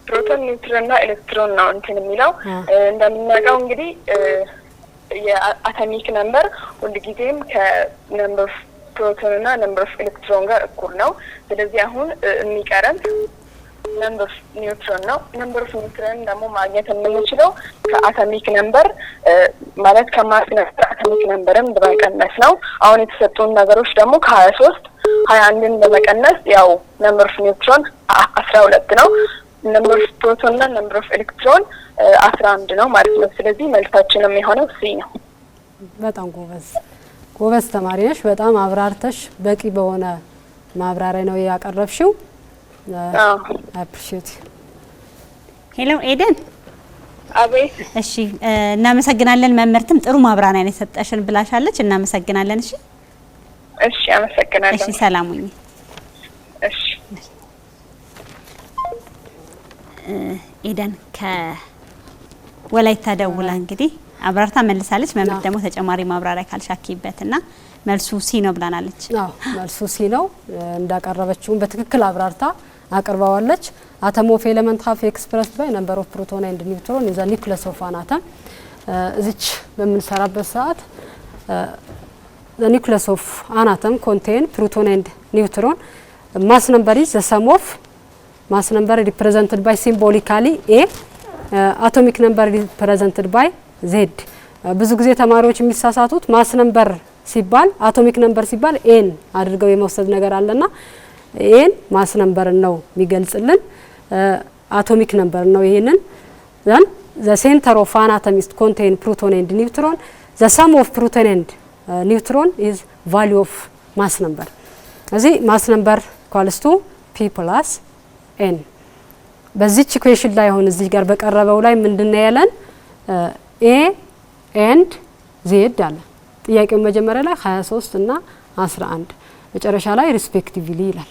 ፕሮቶን ኒውትሮን እና ኤሌክትሮን ነው እንትን የሚለው እንደምናውቀው እንግዲህ የአቶሚክ ነምበር ሁልጊዜም ከነምበር ፕሮቶን እና ነምበር ኦፍ ኤሌክትሮን ጋር እኩል ነው። ስለዚህ አሁን የሚቀረን ነምበር ኦፍ ኒውትሮን ነው። ነምበር ኦፍ ኒውትሮን ደግሞ ማግኘት የምንችለው ከአቶሚክ ነምበር ማለት ከማስ ነምበር አቶሚክ ነምበርን በመቀነስ ነው። አሁን የተሰጡን ነገሮች ደግሞ ከ23 21ን በመቀነስ ያው ነምበር ኦፍ ኒውትሮን 12 ነው። ነምበር ኦፍ ፕሮቶን እና ነምበር ኦፍ ኤሌክትሮን 11 ነው ማለት ነው። ስለዚህ መልሳችንም የሆነው ሲ ነው። በጣም ጎበዝ ተማሪ ነሽ። በጣም አብራርተሽ በቂ በሆነ ማብራሪያ ነው ያቀረብሽው። አፕሪሺየት። ሄሎ ኤደን። አቤት። እሺ እናመሰግናለን። መምህርትም ጥሩ ማብራሪያ ነው የሰጠሽን ብላሻለች። እናመሰግናለን። እሺ አመሰግናለሁ። እሺ ሰላም ሁኚ። እሺ ኤደን ከወላይታ ደውላ እንግዲህ አብራርታ መልሳለች። መምህር ደግሞ ተጨማሪ ማብራሪያ ካልሻኪበትና መልሱ ሲ ነው ብላናለች። አዎ መልሱ ሲ ነው እንዳቀረበችው በትክክል አብራርታ አቅርባዋለች። አተም ኦፍ ኤሌመንት ሃፍ ኤክስፕረስድ ባይ ነምበር ኦፍ ፕሮቶን ኤንድ ኒውትሮን ኢን ዘ ኒውክሊየስ ኦፍ አን አተም። እዚች በምንሰራበት ሰዓት ዘ ኒውክሊየስ ኦፍ አን አተም ኮንቴን ፕሮቶን ኤንድ ኒውትሮን ማስ ነምበር ኢዝ ዘ ሰም ኦፍ ማስ ነምበር ሪፕሬዘንትድ ባይ ሲምቦሊካሊ ኤ አቶሚክ ነምበር ሪፕሬዘንትድ ባይ ዜድ። ብዙ ጊዜ ተማሪዎች የሚሳሳቱት ማስ ነምበር ሲባል አቶሚክ ነምበር ሲባል ኤን አድርገው የመውሰድ ነገር አለና ኤን ማስ ነምበር ነው የሚገልጽልን፣ አቶሚክ ነምበር ነው። ይሄንን ዘን ዘ ሴንተር ኦፍ አን አተም ኢዝ ኮንቴን ፕሮቶን ኤንድ ኒውትሮን ዘ ሰም ኦፍ ፕሮቶን ኤንድ ኒውትሮን ኢዝ ቫልዩ ኦፍ ማስ ነምበር። እዚህ ማስ ነምበር ኢኳልስ ቱ ፒ ፕላስ ኤን። በዚህች ኢኩዌሽን ላይ አሁን እዚህ ጋር በቀረበው ላይ ምንድነው ያለን? ኤ ኤንድ ዜድ አለ። ጥያቄው መጀመሪያ ላይ 23 እና 11 መጨረሻ ላይ ሪስፔክቲቭሊ ይላል።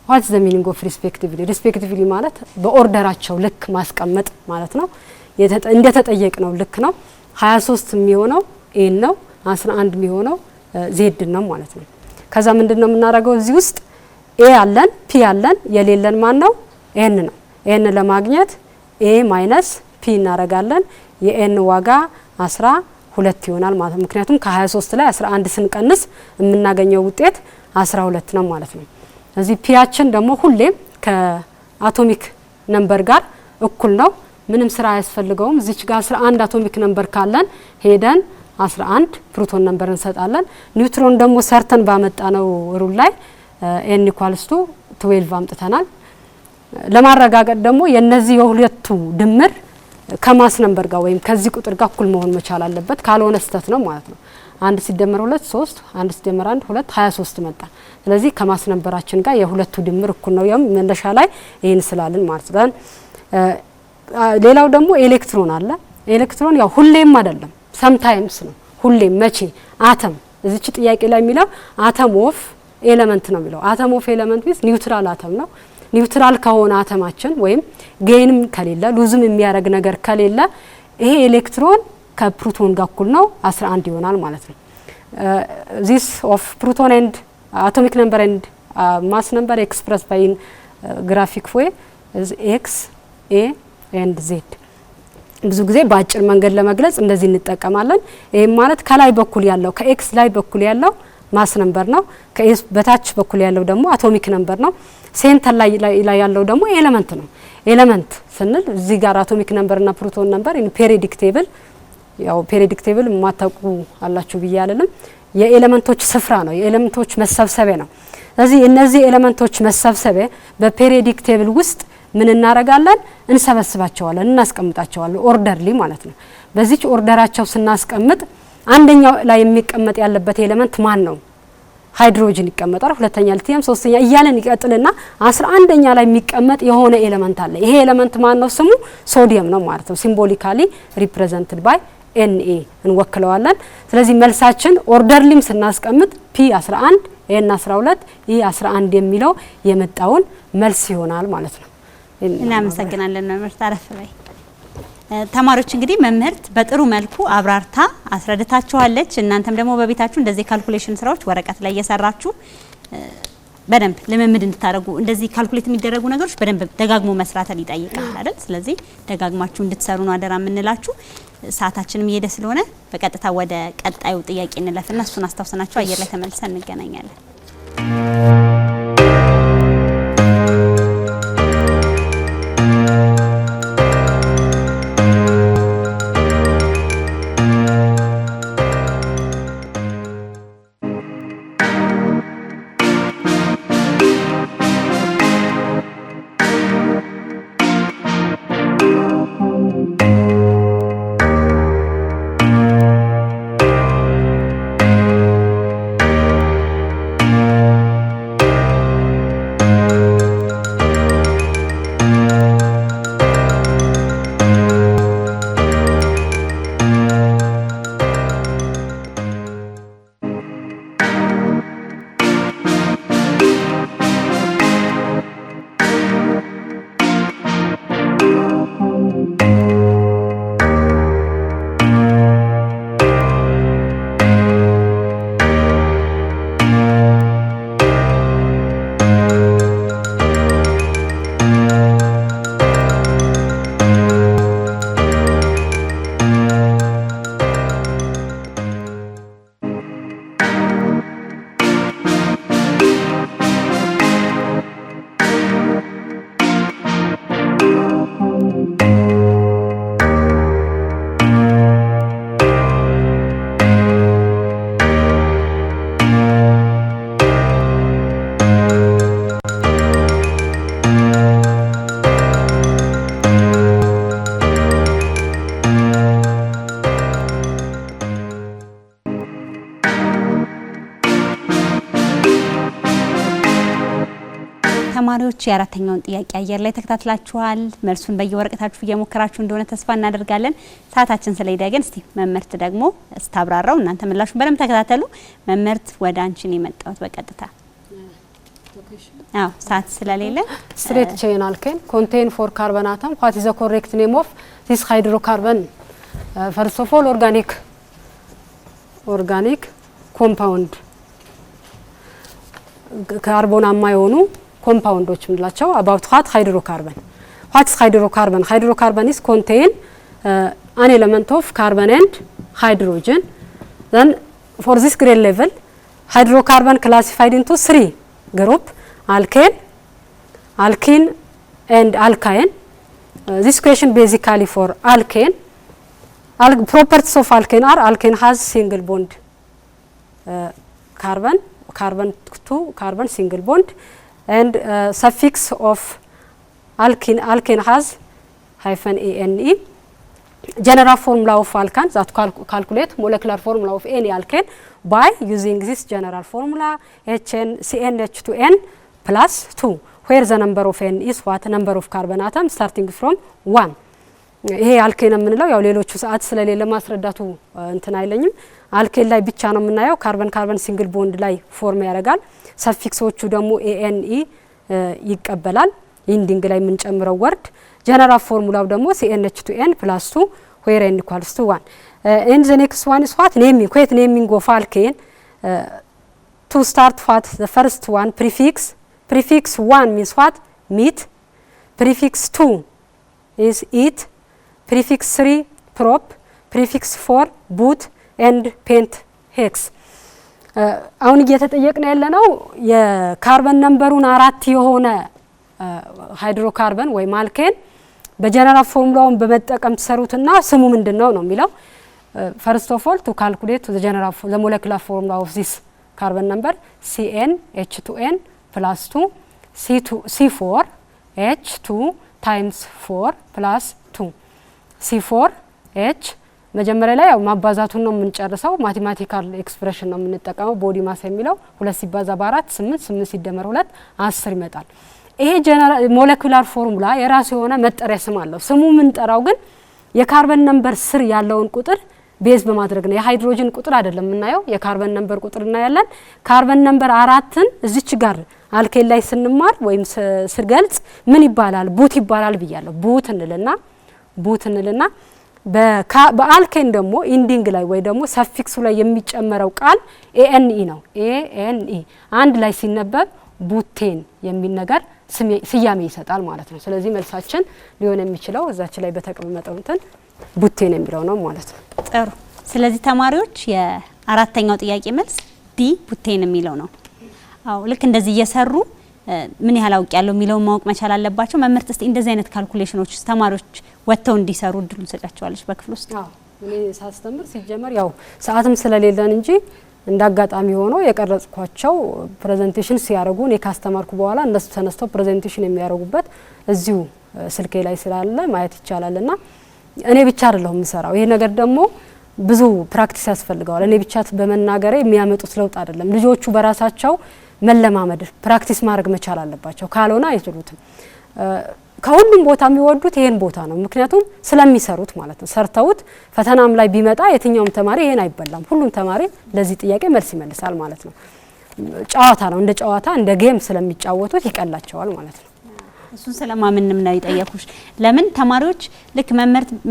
what's the meaning of respectively ማለት በኦርደራቸው ልክ ማስቀመጥ ማለት ነው እንደተጠየቅ ነው ልክ ነው 23 የሚሆነው ኤ ነው 11 የሚሆነው ዜድ ነው ማለት ነው ከዛ ምንድነው የምናደርገው እዚህ ውስጥ ኤ አለን ፒ አለን የሌለን ማን ነው ኤን ነው ኤን ለማግኘት ኤ ማይነስ ፒ እናረጋለን የኤን ዋጋ 12 ይሆናል ማለት ነው ምክንያቱም ከ23 ላይ 11 ስንቀንስ የምናገኘው ውጤት 12 ነው ማለት ነው እዚህ ፒያችን ደግሞ ሁሌም ከአቶሚክ ነምበር ጋር እኩል ነው ምንም ስራ ያስፈልገውም እዚች ጋር 11 አቶሚክ ነምበር ካለን ሄደን 11 ፕሮቶን ነምበር እንሰጣለን ኒውትሮን ደግሞ ሰርተን ባመጣነው ሩል ላይ n = 12 አምጥተናል ለማረጋገጥ ደግሞ የነዚህ የሁለቱ ድምር ከማስ ነምበር ጋር ወይም ከዚህ ቁጥር ጋር እኩል መሆን መቻል አለበት ካልሆነ ስተት ነው ማለት ነው 1 ሲደመር 2 3 1 ሲደመር 1 2 23 መጣ ስለዚህ ከማስ ነምበራችን ጋር የሁለቱ ድምር እኩል ነው ያም መነሻ ላይ ይሄን ስላልን ማለት ነው ሌላው ደግሞ ኤሌክትሮን አለ ኤሌክትሮን ያው ሁሌም አይደለም sometimes ነው ሁሌም መቼ አተም እዚች ጥያቄ ላይ የሚለው አተም ኦፍ ኤሌመንት ነው የሚለው አተም ኦፍ ኤሌመንት ቢስ ኒውትራል አተም ነው ኒውትራል ከሆነ አተማችን ወይም ጌንም ከሌለ ሉዝም የሚያረግ ነገር ከሌለ ይሄ ኤሌክትሮን ከፕሮቶን ጋር እኩል ነው 11 ይሆናል ማለት ነው this of proton and atomic number and mass number expressed by in graphic way is x a and z ብዙ ጊዜ በአጭር መንገድ ለመግለጽ እንደዚህ እንጠቀማለን ይሄም ማለት ከላይ በኩል ያለው ከኤክስ ላይ በኩል ያለው ማስ ነምበር ነው ከኤስ በታች በኩል ያለው ደግሞ አቶሚክ ነምበር ነው ሴንተር ላይ ያለው ደግሞ ኤሌመንት ነው ኤሌመንት ስንል እዚህ ጋር አቶሚክ ነምበርና ፕሮቶን ነምበር ኢን ፔሪዮዲክ ቴብል ያው ፔሪዮዲክ ቴብል ማታውቁ አላችሁ ብዬ አይደለም የኤሌመንቶች ስፍራ ነው የኤሌመንቶች መሰብሰቢያ ነው ስለዚህ እነዚህ ኤሌመንቶች መሰብሰቢያ በፔሪዮዲክ ቴብል ውስጥ ምን እናረጋለን እንሰበስባቸዋለን እናስቀምጣቸዋለን ኦርደርሊ ማለት ነው በዚች ኦርደራቸው ስናስቀምጥ አንደኛው ላይ የሚቀመጥ ያለበት ኤሌመንት ማን ነው ሃይድሮጅን ይቀመጣል ሁለተኛ ሊቲየም ሶስተኛ እያለን ይቀጥልና 11ኛ ላይ የሚቀመጥ የሆነ ኤሌመንት አለ ይሄ ኤሌመንት ማን ነው ስሙ ሶዲየም ነው ማለት ነው ሲምቦሊካሊ ሪፕሬዘንትድ ባይ Na እንወክለዋለን ስለዚህ መልሳችን ኦርደርሊም ስናስቀምጥ P11 N12 E11 የሚለው የመጣውን መልስ ይሆናል ማለት ነው እናመሰግናለን መምህርት አረፍ በይ ተማሪዎች እንግዲህ መምህርት በጥሩ መልኩ አብራርታ አስረድታችኋለች እናንተም ደግሞ በቤታችሁ እንደዚህ ካልኩሌሽን ስራዎች ወረቀት ላይ እየሰራችሁ በደንብ ልምምድ እንድታደርጉ እንደዚህ ካልኩሌት የሚደረጉ ነገሮች በደንብ ደጋግሞ መስራትን ይጠይቃል አይደል ስለዚህ ደጋግማችሁ እንድትሰሩ ነው አደራ የምንላችሁ ሰዓታችንም እየሄደ ስለሆነ በቀጥታ ወደ ቀጣዩ ጥያቄ እንለፍና እሱን አስተዋውሰናችሁ አየር ላይ ተመልሰን እንገናኛለን ተማሪዎች የአራተኛውን ጥያቄ አየር ላይ ተከታትላችኋል መልሱን በየወረቀታችሁ እየሞከራችሁ እንደሆነ ተስፋ እናደርጋለን ሰዓታችን ስለሄደ ግን እስቲ መምህርት ደግሞ ስታብራራው እናንተ ምላሹን በደንብ ተከታተሉ መምህርት ወደ አንቺ ነው የመጣሁት በቀጥታ አዎ ሰዓት ስለሌለ straight chain alkane contain 4 carbon atom. What is the correct name of this hydrocarbon? First of all, organic compound. ካርቦናማ የሆኑ ኮምፓውንዶች ምንላቸው about what hydrocarbon? What's hydrocarbon? Hydrocarbon is contain an element of carbon and hydrogen. Then for this grade level, hydrocarbon classified into 3 group: alkane, alkene and alkyne. This question basically for alkane. Properties of alkane are: alkane has single bond carbon to carbon single bond, and suffix of alkane has -ane. General formula of alkane, that calculate molecular formula of any alkane by using this general formula: CnH2n plus 2, where the number of n is what? Number of carbon atoms starting from 1. ይሄ አልኬን የምንለው ያው ሌሎቹ ሰዓት ስለሌለ ማስረዳቱ እንትን አይለኝም። አልኬን ላይ ብቻ ነው የምናየው። ካርበን ሲንግል ቦንድ ላይ ፎርም ያደርጋል። ሰፊክሶቹ ደግሞ ኤኤንኢ ይቀበላል። ኢንዲንግ ላይ የምንጨምረው ወርድ። ጀነራል ፎርሙላው ደግሞ CnH2n plus 2 where n equals to 1. And the next one is what? Naming. Quite naming of alkane. To start what? The first one, prefix 1 means what? Meat. Prefix 2 is eat. Prefix 3 prop. Prefix 4 boot and pent hex. አሁን እየተጠየቅን ያለነው የካርበን ነምበሩን 4 የሆነ ሃይድሮካርበን ወይ አልኬን በጀነራል ፎርሙላውን በመጠቀም ተሰሩትና ስሙ ምንድነው ነው የሚለው። first of all to calculate the molecular formula of this carbon number: CnH2n plus 2 C4H2 times 4 plus 2 C4H መጀመሪያ ላይ ያው ማባዛቱን ነው የምንጨርሰው። ማቴማቲካል ኤክስፕሬሽን ነው የምንጠቀመው። ቦዲ ማስ የሚለው 2 ሲባዛ በ4 8 ሲደመር 2 10 ይመጣል። ይሄ ጀነራል ሞለኪውላር ፎርሙላ የራሱ የሆነ መጠሪያ ስም አለው። ስሙ ምንጠራው ግን የካርበን ነምበር ስር ያለውን ቁጥር ቤዝ በማድረግ ነው። የሃይድሮጅን ቁጥር አይደለም የምናየው፣ የካርበን ነምበር ቁጥር እናያለን። ካርበን ነምበር 4ን እዚች ጋር አልኬን ላይ ስንማር ወይም ስገልጽ ምን ይባላል? ቡት ይባላል ብያለሁ። ቡት እንልና በአልኬን ደግሞ ኢንዲንግ ላይ ወይ ደግሞ ሰፊክሱ ላይ የሚጨመረው ቃል ኤኤንኢ ነው። ኤኤንኢ አንድ ላይ ሲነበብ ቡቴን የሚል ነገር ስያሜ ይሰጣል ማለት ነው። ስለዚህ መልሳችን ሊሆን የሚችለው እዛች ላይ በተቀመጠው እንትን ቡቴን የሚለው ነው ማለት ነው። ጥሩ። ስለዚህ ተማሪዎች የአራተኛው ጥያቄ መልስ ዲ ቡቴን የሚለው ነው። አው ልክ እንደዚህ እየሰሩ ምን ያህል አውቅ ያለው የሚለው ማወቅ መቻል አለባቸው። መምህርት እስቲ እንደዚህ አይነት ካልኩሌሽኖች ተማሪዎች ወጥተው እንዲሰሩ እድሉን ሰጫቸዋለች በክፍል ውስጥ? አዎ እኔ ሳስተምር ሲጀመር ያው ሰዓትም ስለሌለን እንጂ እንዳጋጣሚ ሆኖ የቀረጽኳቸው ፕሬዘንቴሽን ሲያደርጉ እኔ ካስተማርኩ በኋላ እነሱ ተነስተው ፕሬዘንቴሽን የሚያደርጉበት እዚሁ ስልኬ ላይ ስላለ ማየት ይቻላልና እኔ ብቻ አይደለሁም የምሰራው። ይሄ ነገር ደግሞ ብዙ ፕራክቲስ ያስፈልገዋል። እኔ ብቻ በመናገሬ የሚያመጡት ለውጥ አይደለም። ልጆቹ በራሳቸው መለማመድ ፕራክቲስ ማድረግ መቻል አለባቸው። ካልሆነ አይችሉትም። ከሁሉም ቦታ የሚወዱት ይሄን ቦታ ነው። ምክንያቱም ስለሚሰሩት ማለት ነው። ሰርተውት ፈተናም ላይ ቢመጣ የትኛውም ተማሪ ይሄን አይበላም። ሁሉም ተማሪ ለዚህ ጥያቄ መልስ ይመልሳል ማለት ነው። ጨዋታ ነው። እንደ ጨዋታ እንደ ጌም ስለሚጫወቱት ይቀላቸዋል ማለት ነው። እሱን ስለማምንም ነው የጠየኩሽ። ለምን ተማሪዎች ልክ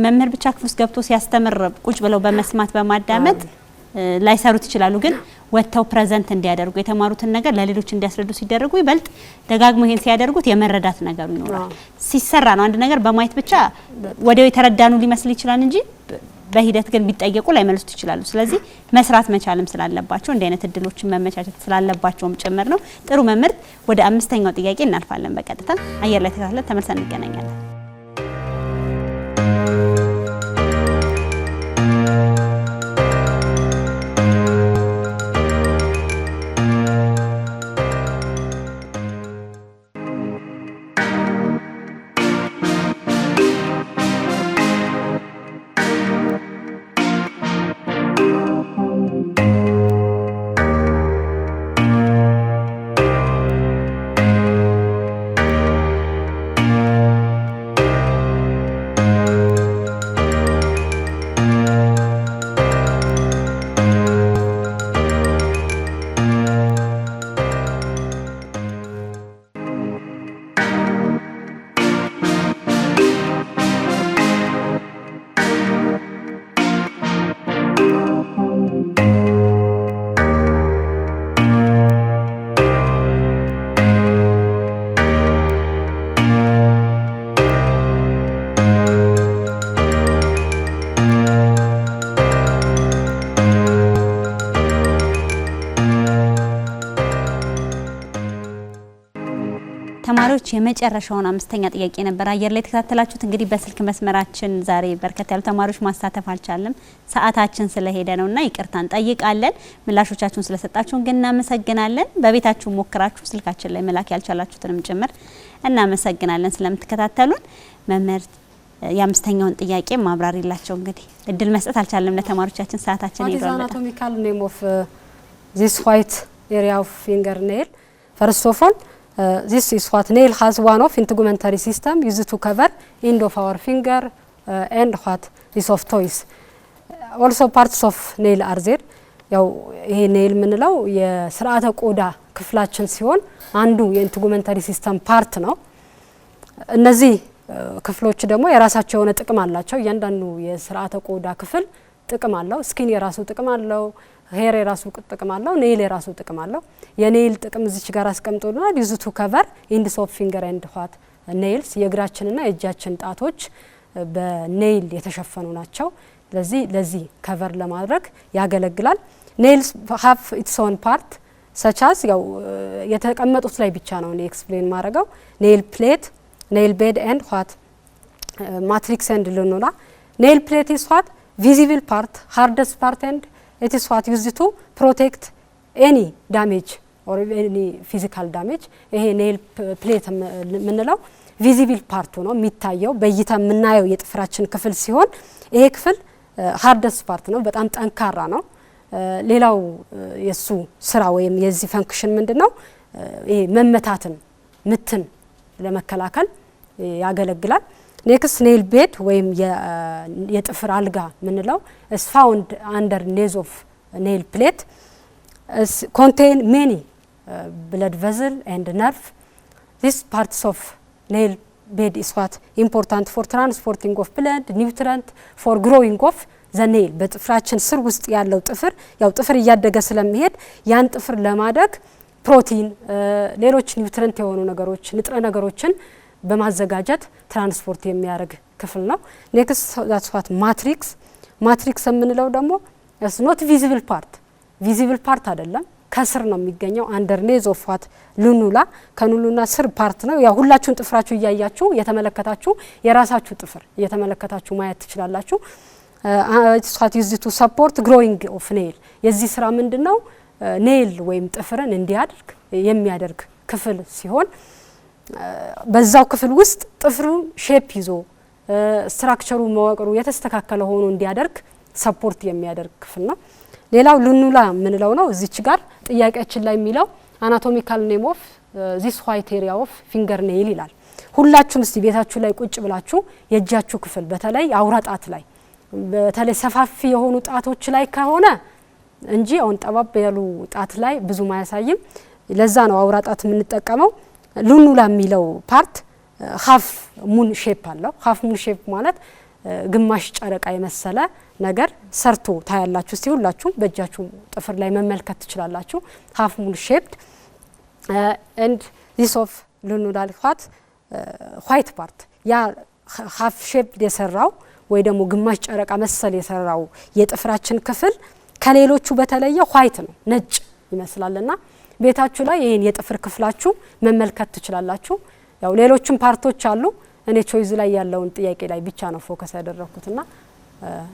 መምህር ብቻ ክፍል ውስጥ ገብቶ ሲያስተምር ቁጭ ብለው በመስማት በማዳመጥ ላይሰሩት ይችላሉ። ግን ወጥተው ፕሬዘንት እንዲያደርጉ የተማሩትን ነገር ለሌሎች እንዲያስረዱ ሲደረጉ ይበልጥ ደጋግሞ ይሄን ሲያደርጉት የመረዳት ነገሩ ይኖራል። ሲሰራ ነው አንድ ነገር በማየት ብቻ ወዲያው የተረዳኑ ሊመስል ይችላል እንጂ በሂደት ግን ቢጠየቁ ላይመልሱት ይችላሉ። ስለዚህ መስራት መቻልም ስላለባቸው እንደ አይነት እድሎችን መመቻቸት ስላለባቸውም ጭምር ነው። ጥሩ መምህር፣ ወደ አምስተኛው ጥያቄ እናልፋለን። በቀጥታ አየር ላይ ተከታትለን ተመልሰን እንገናኛለን። ተማሪዎች የመጨረሻውን አምስተኛ ጥያቄ ነበር አየር ላይ ተከታተላችሁት። እንግዲህ በስልክ መስመራችን ዛሬ በርከት ያሉ ተማሪዎች ማሳተፍ አልቻለም፣ ሰዓታችን ስለሄደ ነውና ይቅርታ እንጠይቃለን። ምላሾቻችሁን ስለሰጣችሁን ግን እናመሰግናለን። በቤታችሁ ሞክራችሁ ስልካችን ላይ መላክ ያልቻላችሁትንም ጭምር እናመሰግናለን ስለምትከታተሉን። መምህር የአምስተኛውን ጥያቄ ማብራሪላቸው እንግዲህ እድል መስጠት አልቻለም ለተማሪዎቻችን፣ ሰዓታችን ሄዷል። አናቶሚካል ኔም ኦፍ ዚስ ዋይት ኤሪያ ኦፍ ፊንገር ኔል ፈርስት ኦፍ ኦል this is what nail has one of integumentary system used to cover end of our finger and what is of toes. Also parts of nail are there. ያው ይሄ ኔል ምንለው የስርዓተ ቆዳ ክፍላችን ሲሆን አንዱ የኢንቲጉመንታሪ ሲስተም ፓርት ነው። እነዚህ ክፍሎች ደግሞ የራሳቸው የሆነ ጥቅም አላቸው። እያንዳንዱ የስርዓተ ቆዳ ክፍል ጥቅም አለው። ስኪን የራሱ ጥቅም አለው። ሄር የራሱ ጥቅም አለው። ኔል የራሱ ጥቅም አለው። የኔል ጥቅም እዚች ጋር አስቀምጦልናል። ዩዝ ቱ ከቨር ኢንድስ ኦፍ ፊንገር ኤንድ ዋት ኔልስ የእግራችንና የእጃችን ጣቶች በኔል የተሸፈኑ ናቸው። ለዚህ ከቨር ለማድረግ ያገለግላል። ኔልስ ሃቭ ኢትስ ኦን ፓርት ሰቻስ ያው የተቀመጡት ላይ ብቻ ነው እኔ ኤክስፕሌን ማድረገው። ኔል ፕሌት፣ ኔል ቤድ ኤንድ ዋት ማትሪክስ ኤንድ ሉኑላ። ኔል ፕሌት ኢዝ ዋት ቪዚብል ፓርት ሃርደስት ፓርት ኤንድ it is what used to protect any damage or any physical damage. ይሄ ኔል ፕሌት ምንለው ቪዚብል ፓርቱ ነው የሚታየው በእይታ የምናየው የጥፍራችን ክፍል ሲሆን ይሄ ክፍል ሃርደስት ፓርት ነው፣ በጣም ጠንካራ ነው። ሌላው የሱ ስራ ወይም የዚህ ፈንክሽን ምንድነው? ይሄ መመታትን ምትን ለመከላከል ያገለግላል። ኔክስት ኔል ቤድ ወይም የጥፍር አልጋ ምንለው is found under nails of nail plate contain many blood vessel and nerve. These parts of nail bed is what important for transporting of blood nutrient for growing of the nail. በጥፍራችን ስር ውስጥ ያለው ጥፍር ያው ጥፍር እያደገ ስለሚሄድ ያን ጥፍር ለማደግ ፕሮቲን፣ ሌሎች ኒውትሪንት የሆኑ ነገሮች ንጥረ ነገሮችን በማዘጋጀት ትራንስፖርት የሚያደርግ ክፍል ነው። ኔክስት ዛትስ ዋት ማትሪክስ። ማትሪክስ የምንለው ደግሞ ኢትስ ኖት ቪዚብል ፓርት፣ ቪዚብል ፓርት አይደለም፣ ከስር ነው የሚገኘው። አንደርኔዝ ኦፍ ዋት ሉኑላ፣ ከኑሉና ስር ፓርት ነው። ያው ሁላችሁን ጥፍራችሁ እያያችሁ የተመለከታችሁ የራሳችሁ ጥፍር እየተመለከታችሁ ማየት ትችላላችሁ። ኢትስ ዋት ዩዝድ ቱ ሰፖርት ግሮዊንግ ኦፍ ኔል። የዚህ ስራ ምንድነው? ኔል ወይም ጥፍርን እንዲያድግ የሚያደርግ ክፍል ሲሆን በዛው ክፍል ውስጥ ጥፍሩ ሼፕ ይዞ ስትራክቸሩ መዋቅሩ የተስተካከለ ሆኖ እንዲያደርግ ሰፖርት የሚያደርግ ክፍል ነው። ሌላው ሉኑላ ምንለው ነው። እዚች ጋር ጥያቄያችን ላይ የሚለው አናቶሚካል ኔም ኦፍ ዚስ ዋይት ኤሪያ ኦፍ ፊንገር ኔል ይላል። ሁላችሁም እስቲ ቤታችሁ ላይ ቁጭ ብላችሁ የእጃችሁ ክፍል በተለይ አውራ ጣት ላይ በተለይ ሰፋፊ የሆኑ ጣቶች ላይ ከሆነ እንጂ አሁን ጠባብ ያሉ ጣት ላይ ብዙም አያሳይም። ለዛ ነው አውራ ጣት የምንጠቀመው። ሉኑላ የሚለው ፓርት ሀፍ ሙን ሼፕ አለው። ሀፍ ሙን ሼፕ ማለት ግማሽ ጨረቃ የመሰለ ነገር ሰርቶ ታያላችሁ። እስቲ ሁላችሁም በእጃችሁ ጥፍር ላይ መመልከት ትችላላችሁ። ሀፍ ሙን ሼፕድ ኤንድ ዚስ ኦፍ ሉኑላ ፓርት ዋይት ፓርት ያ ሀፍ ሼፕድ የሰራው ወይ ደግሞ ግማሽ ጨረቃ መሰል የሰራው የጥፍራችን ክፍል ከሌሎቹ በተለየ ዋይት ነው፣ ነጭ ይመስላልና ቤታችሁ ላይ ይሄን የጥፍር ክፍላችሁ መመልከት ትችላላችሁ። ያው ሌሎችም ፓርቶች አሉ። እኔ ቾይዝ ላይ ያለውን ጥያቄ ላይ ብቻ ነው ፎከስ ያደረኩትና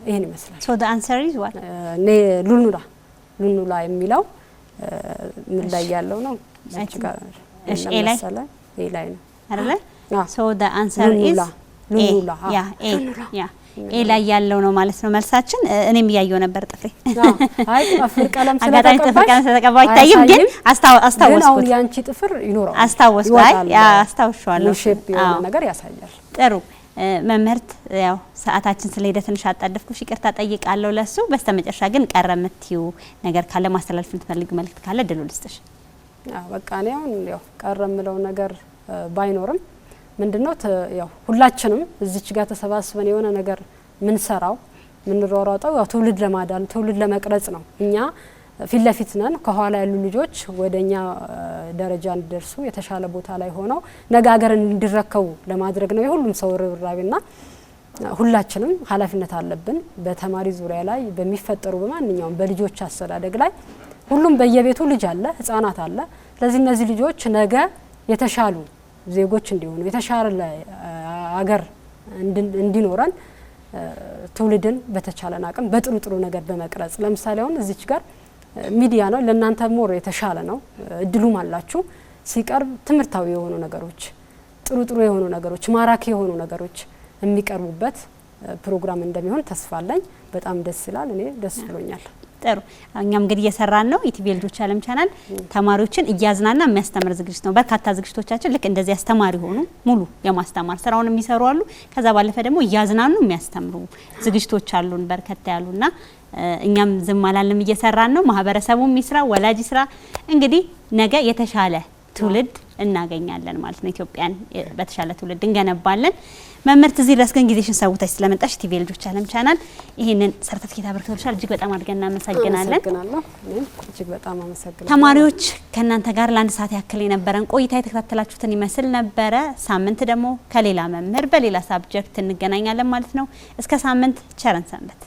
ይሄን ይመስላል። so the answer is what ሉኑላ የሚለው ምን ላይ ያለው ነው? እዚህ ጋር እሺ ኤ ላይ ነው አይደለ? so the answer is ሉኑላ ያ ኤ ላይ ያለው ነው ማለት ነው መልሳችን። እኔም ያየው ነበር ጥፍሬ። አይ ጥፍር ቀለም አጋጣሚ ጥፍር ቀለም ስለተቀባው አይታይም፣ ግን አስታወስኩት። አሁን ያንቺ ጥፍር ይኖራል አስታወስኩ። አይ አስታውሻለሁ። ሼፕ የሆነ ነገር ያሳያል። ጥሩ መምህርት፣ ያው ሰዓታችን ስለሄደ ትንሽ አጣደፍኩሽ፣ ይቅርታ ጠይቃለሁ ለሱ። በስተመጨረሻ ግን ቀረ የምትይው ነገር ካለ ማስተላለፍ የምትፈልጊው መልእክት ካለ ድሉ ልስጥሽ። በቃ ነው ያው ቀረ የምለው ነገር ባይኖርም ምንድነው ያው ሁላችንም እዚች ጋር ተሰባስበን የሆነ ነገር ምን ሰራው ምን ሮራጣው ያው ትውልድ ለማዳን ትውልድ ለመቅረጽ ነው። እኛ ፊት ለፊት ነን፣ ከኋላ ያሉ ልጆች ወደኛ ደረጃ እንዲደርሱ የተሻለ ቦታ ላይ ሆነው ነገ ሀገርን እንዲረከቡ ለማድረግ ነው የሁሉም ሰው ርብራቤና ሁላችንም ኃላፊነት አለብን። በተማሪ ዙሪያ ላይ በሚፈጠሩ በማንኛውም በልጆች አስተዳደግ ላይ ሁሉም በየቤቱ ልጅ አለ፣ ህፃናት አለ። ስለዚህ እነዚህ ልጆች ነገ የተሻሉ ዜጎች እንዲሆኑ የተሻለ አገር እንዲኖረን ትውልድን በተቻለን አቅም በጥሩ ጥሩ ነገር በመቅረጽ ለምሳሌ አሁን እዚች ጋር ሚዲያ ነው ለእናንተ ሞር የተሻለ ነው እድሉም አላችሁ ሲቀርብ ትምህርታዊ የሆኑ ነገሮች ጥሩ ጥሩ የሆኑ ነገሮች ማራኪ የሆኑ ነገሮች የሚቀርቡበት ፕሮግራም እንደሚሆን ተስፋ አለኝ በጣም ደስ ይላል እኔ ደስ ብሎኛል ጥሩ እኛም እንግዲህ እየሰራን ነው ኢቲቪ ልጆች ዓለም ቻናል ተማሪዎችን እያዝናና የሚያስተምር ዝግጅት ነው በርካታ ዝግጅቶቻችን ልክ እንደዚህ አስተማሪ ሆኑ ሙሉ የማስተማር ስራውን የሚሰሩ አሉ ከዛ ባለፈ ደግሞ እያዝናኑ የሚያስተምሩ ዝግጅቶች አሉን በርከታ ያሉና እኛም ዝም አላለም እየሰራን ነው ማህበረሰቡም ይስራ ወላጅ ይስራ እንግዲህ ነገ የተሻለ ትውልድ እናገኛለን ማለት ነው ኢትዮጵያን በተሻለ ትውልድ እንገነባለን መምህርት እዚህ ድረስ ግን ጊዜሽን ሰውተሽ ስለመጣሽ ኢቲቪ ልጆች ዓለም ቻናል ይሄንን ሰርቲፊኬት አበርክቶልሻል እጅግ በጣም አድርገን እናመሰግናለን እጅግ በጣም አመሰግናለሁ ተማሪዎች ከእናንተ ጋር ለአንድ ሰዓት ያክል የነበረን ቆይታ የተከታተላችሁትን ይመስል ነበረ ሳምንት ደግሞ ከሌላ መምህር በሌላ ሳብጀክት እንገናኛለን ማለት ነው እስከ ሳምንት ቸር ሰንብቱ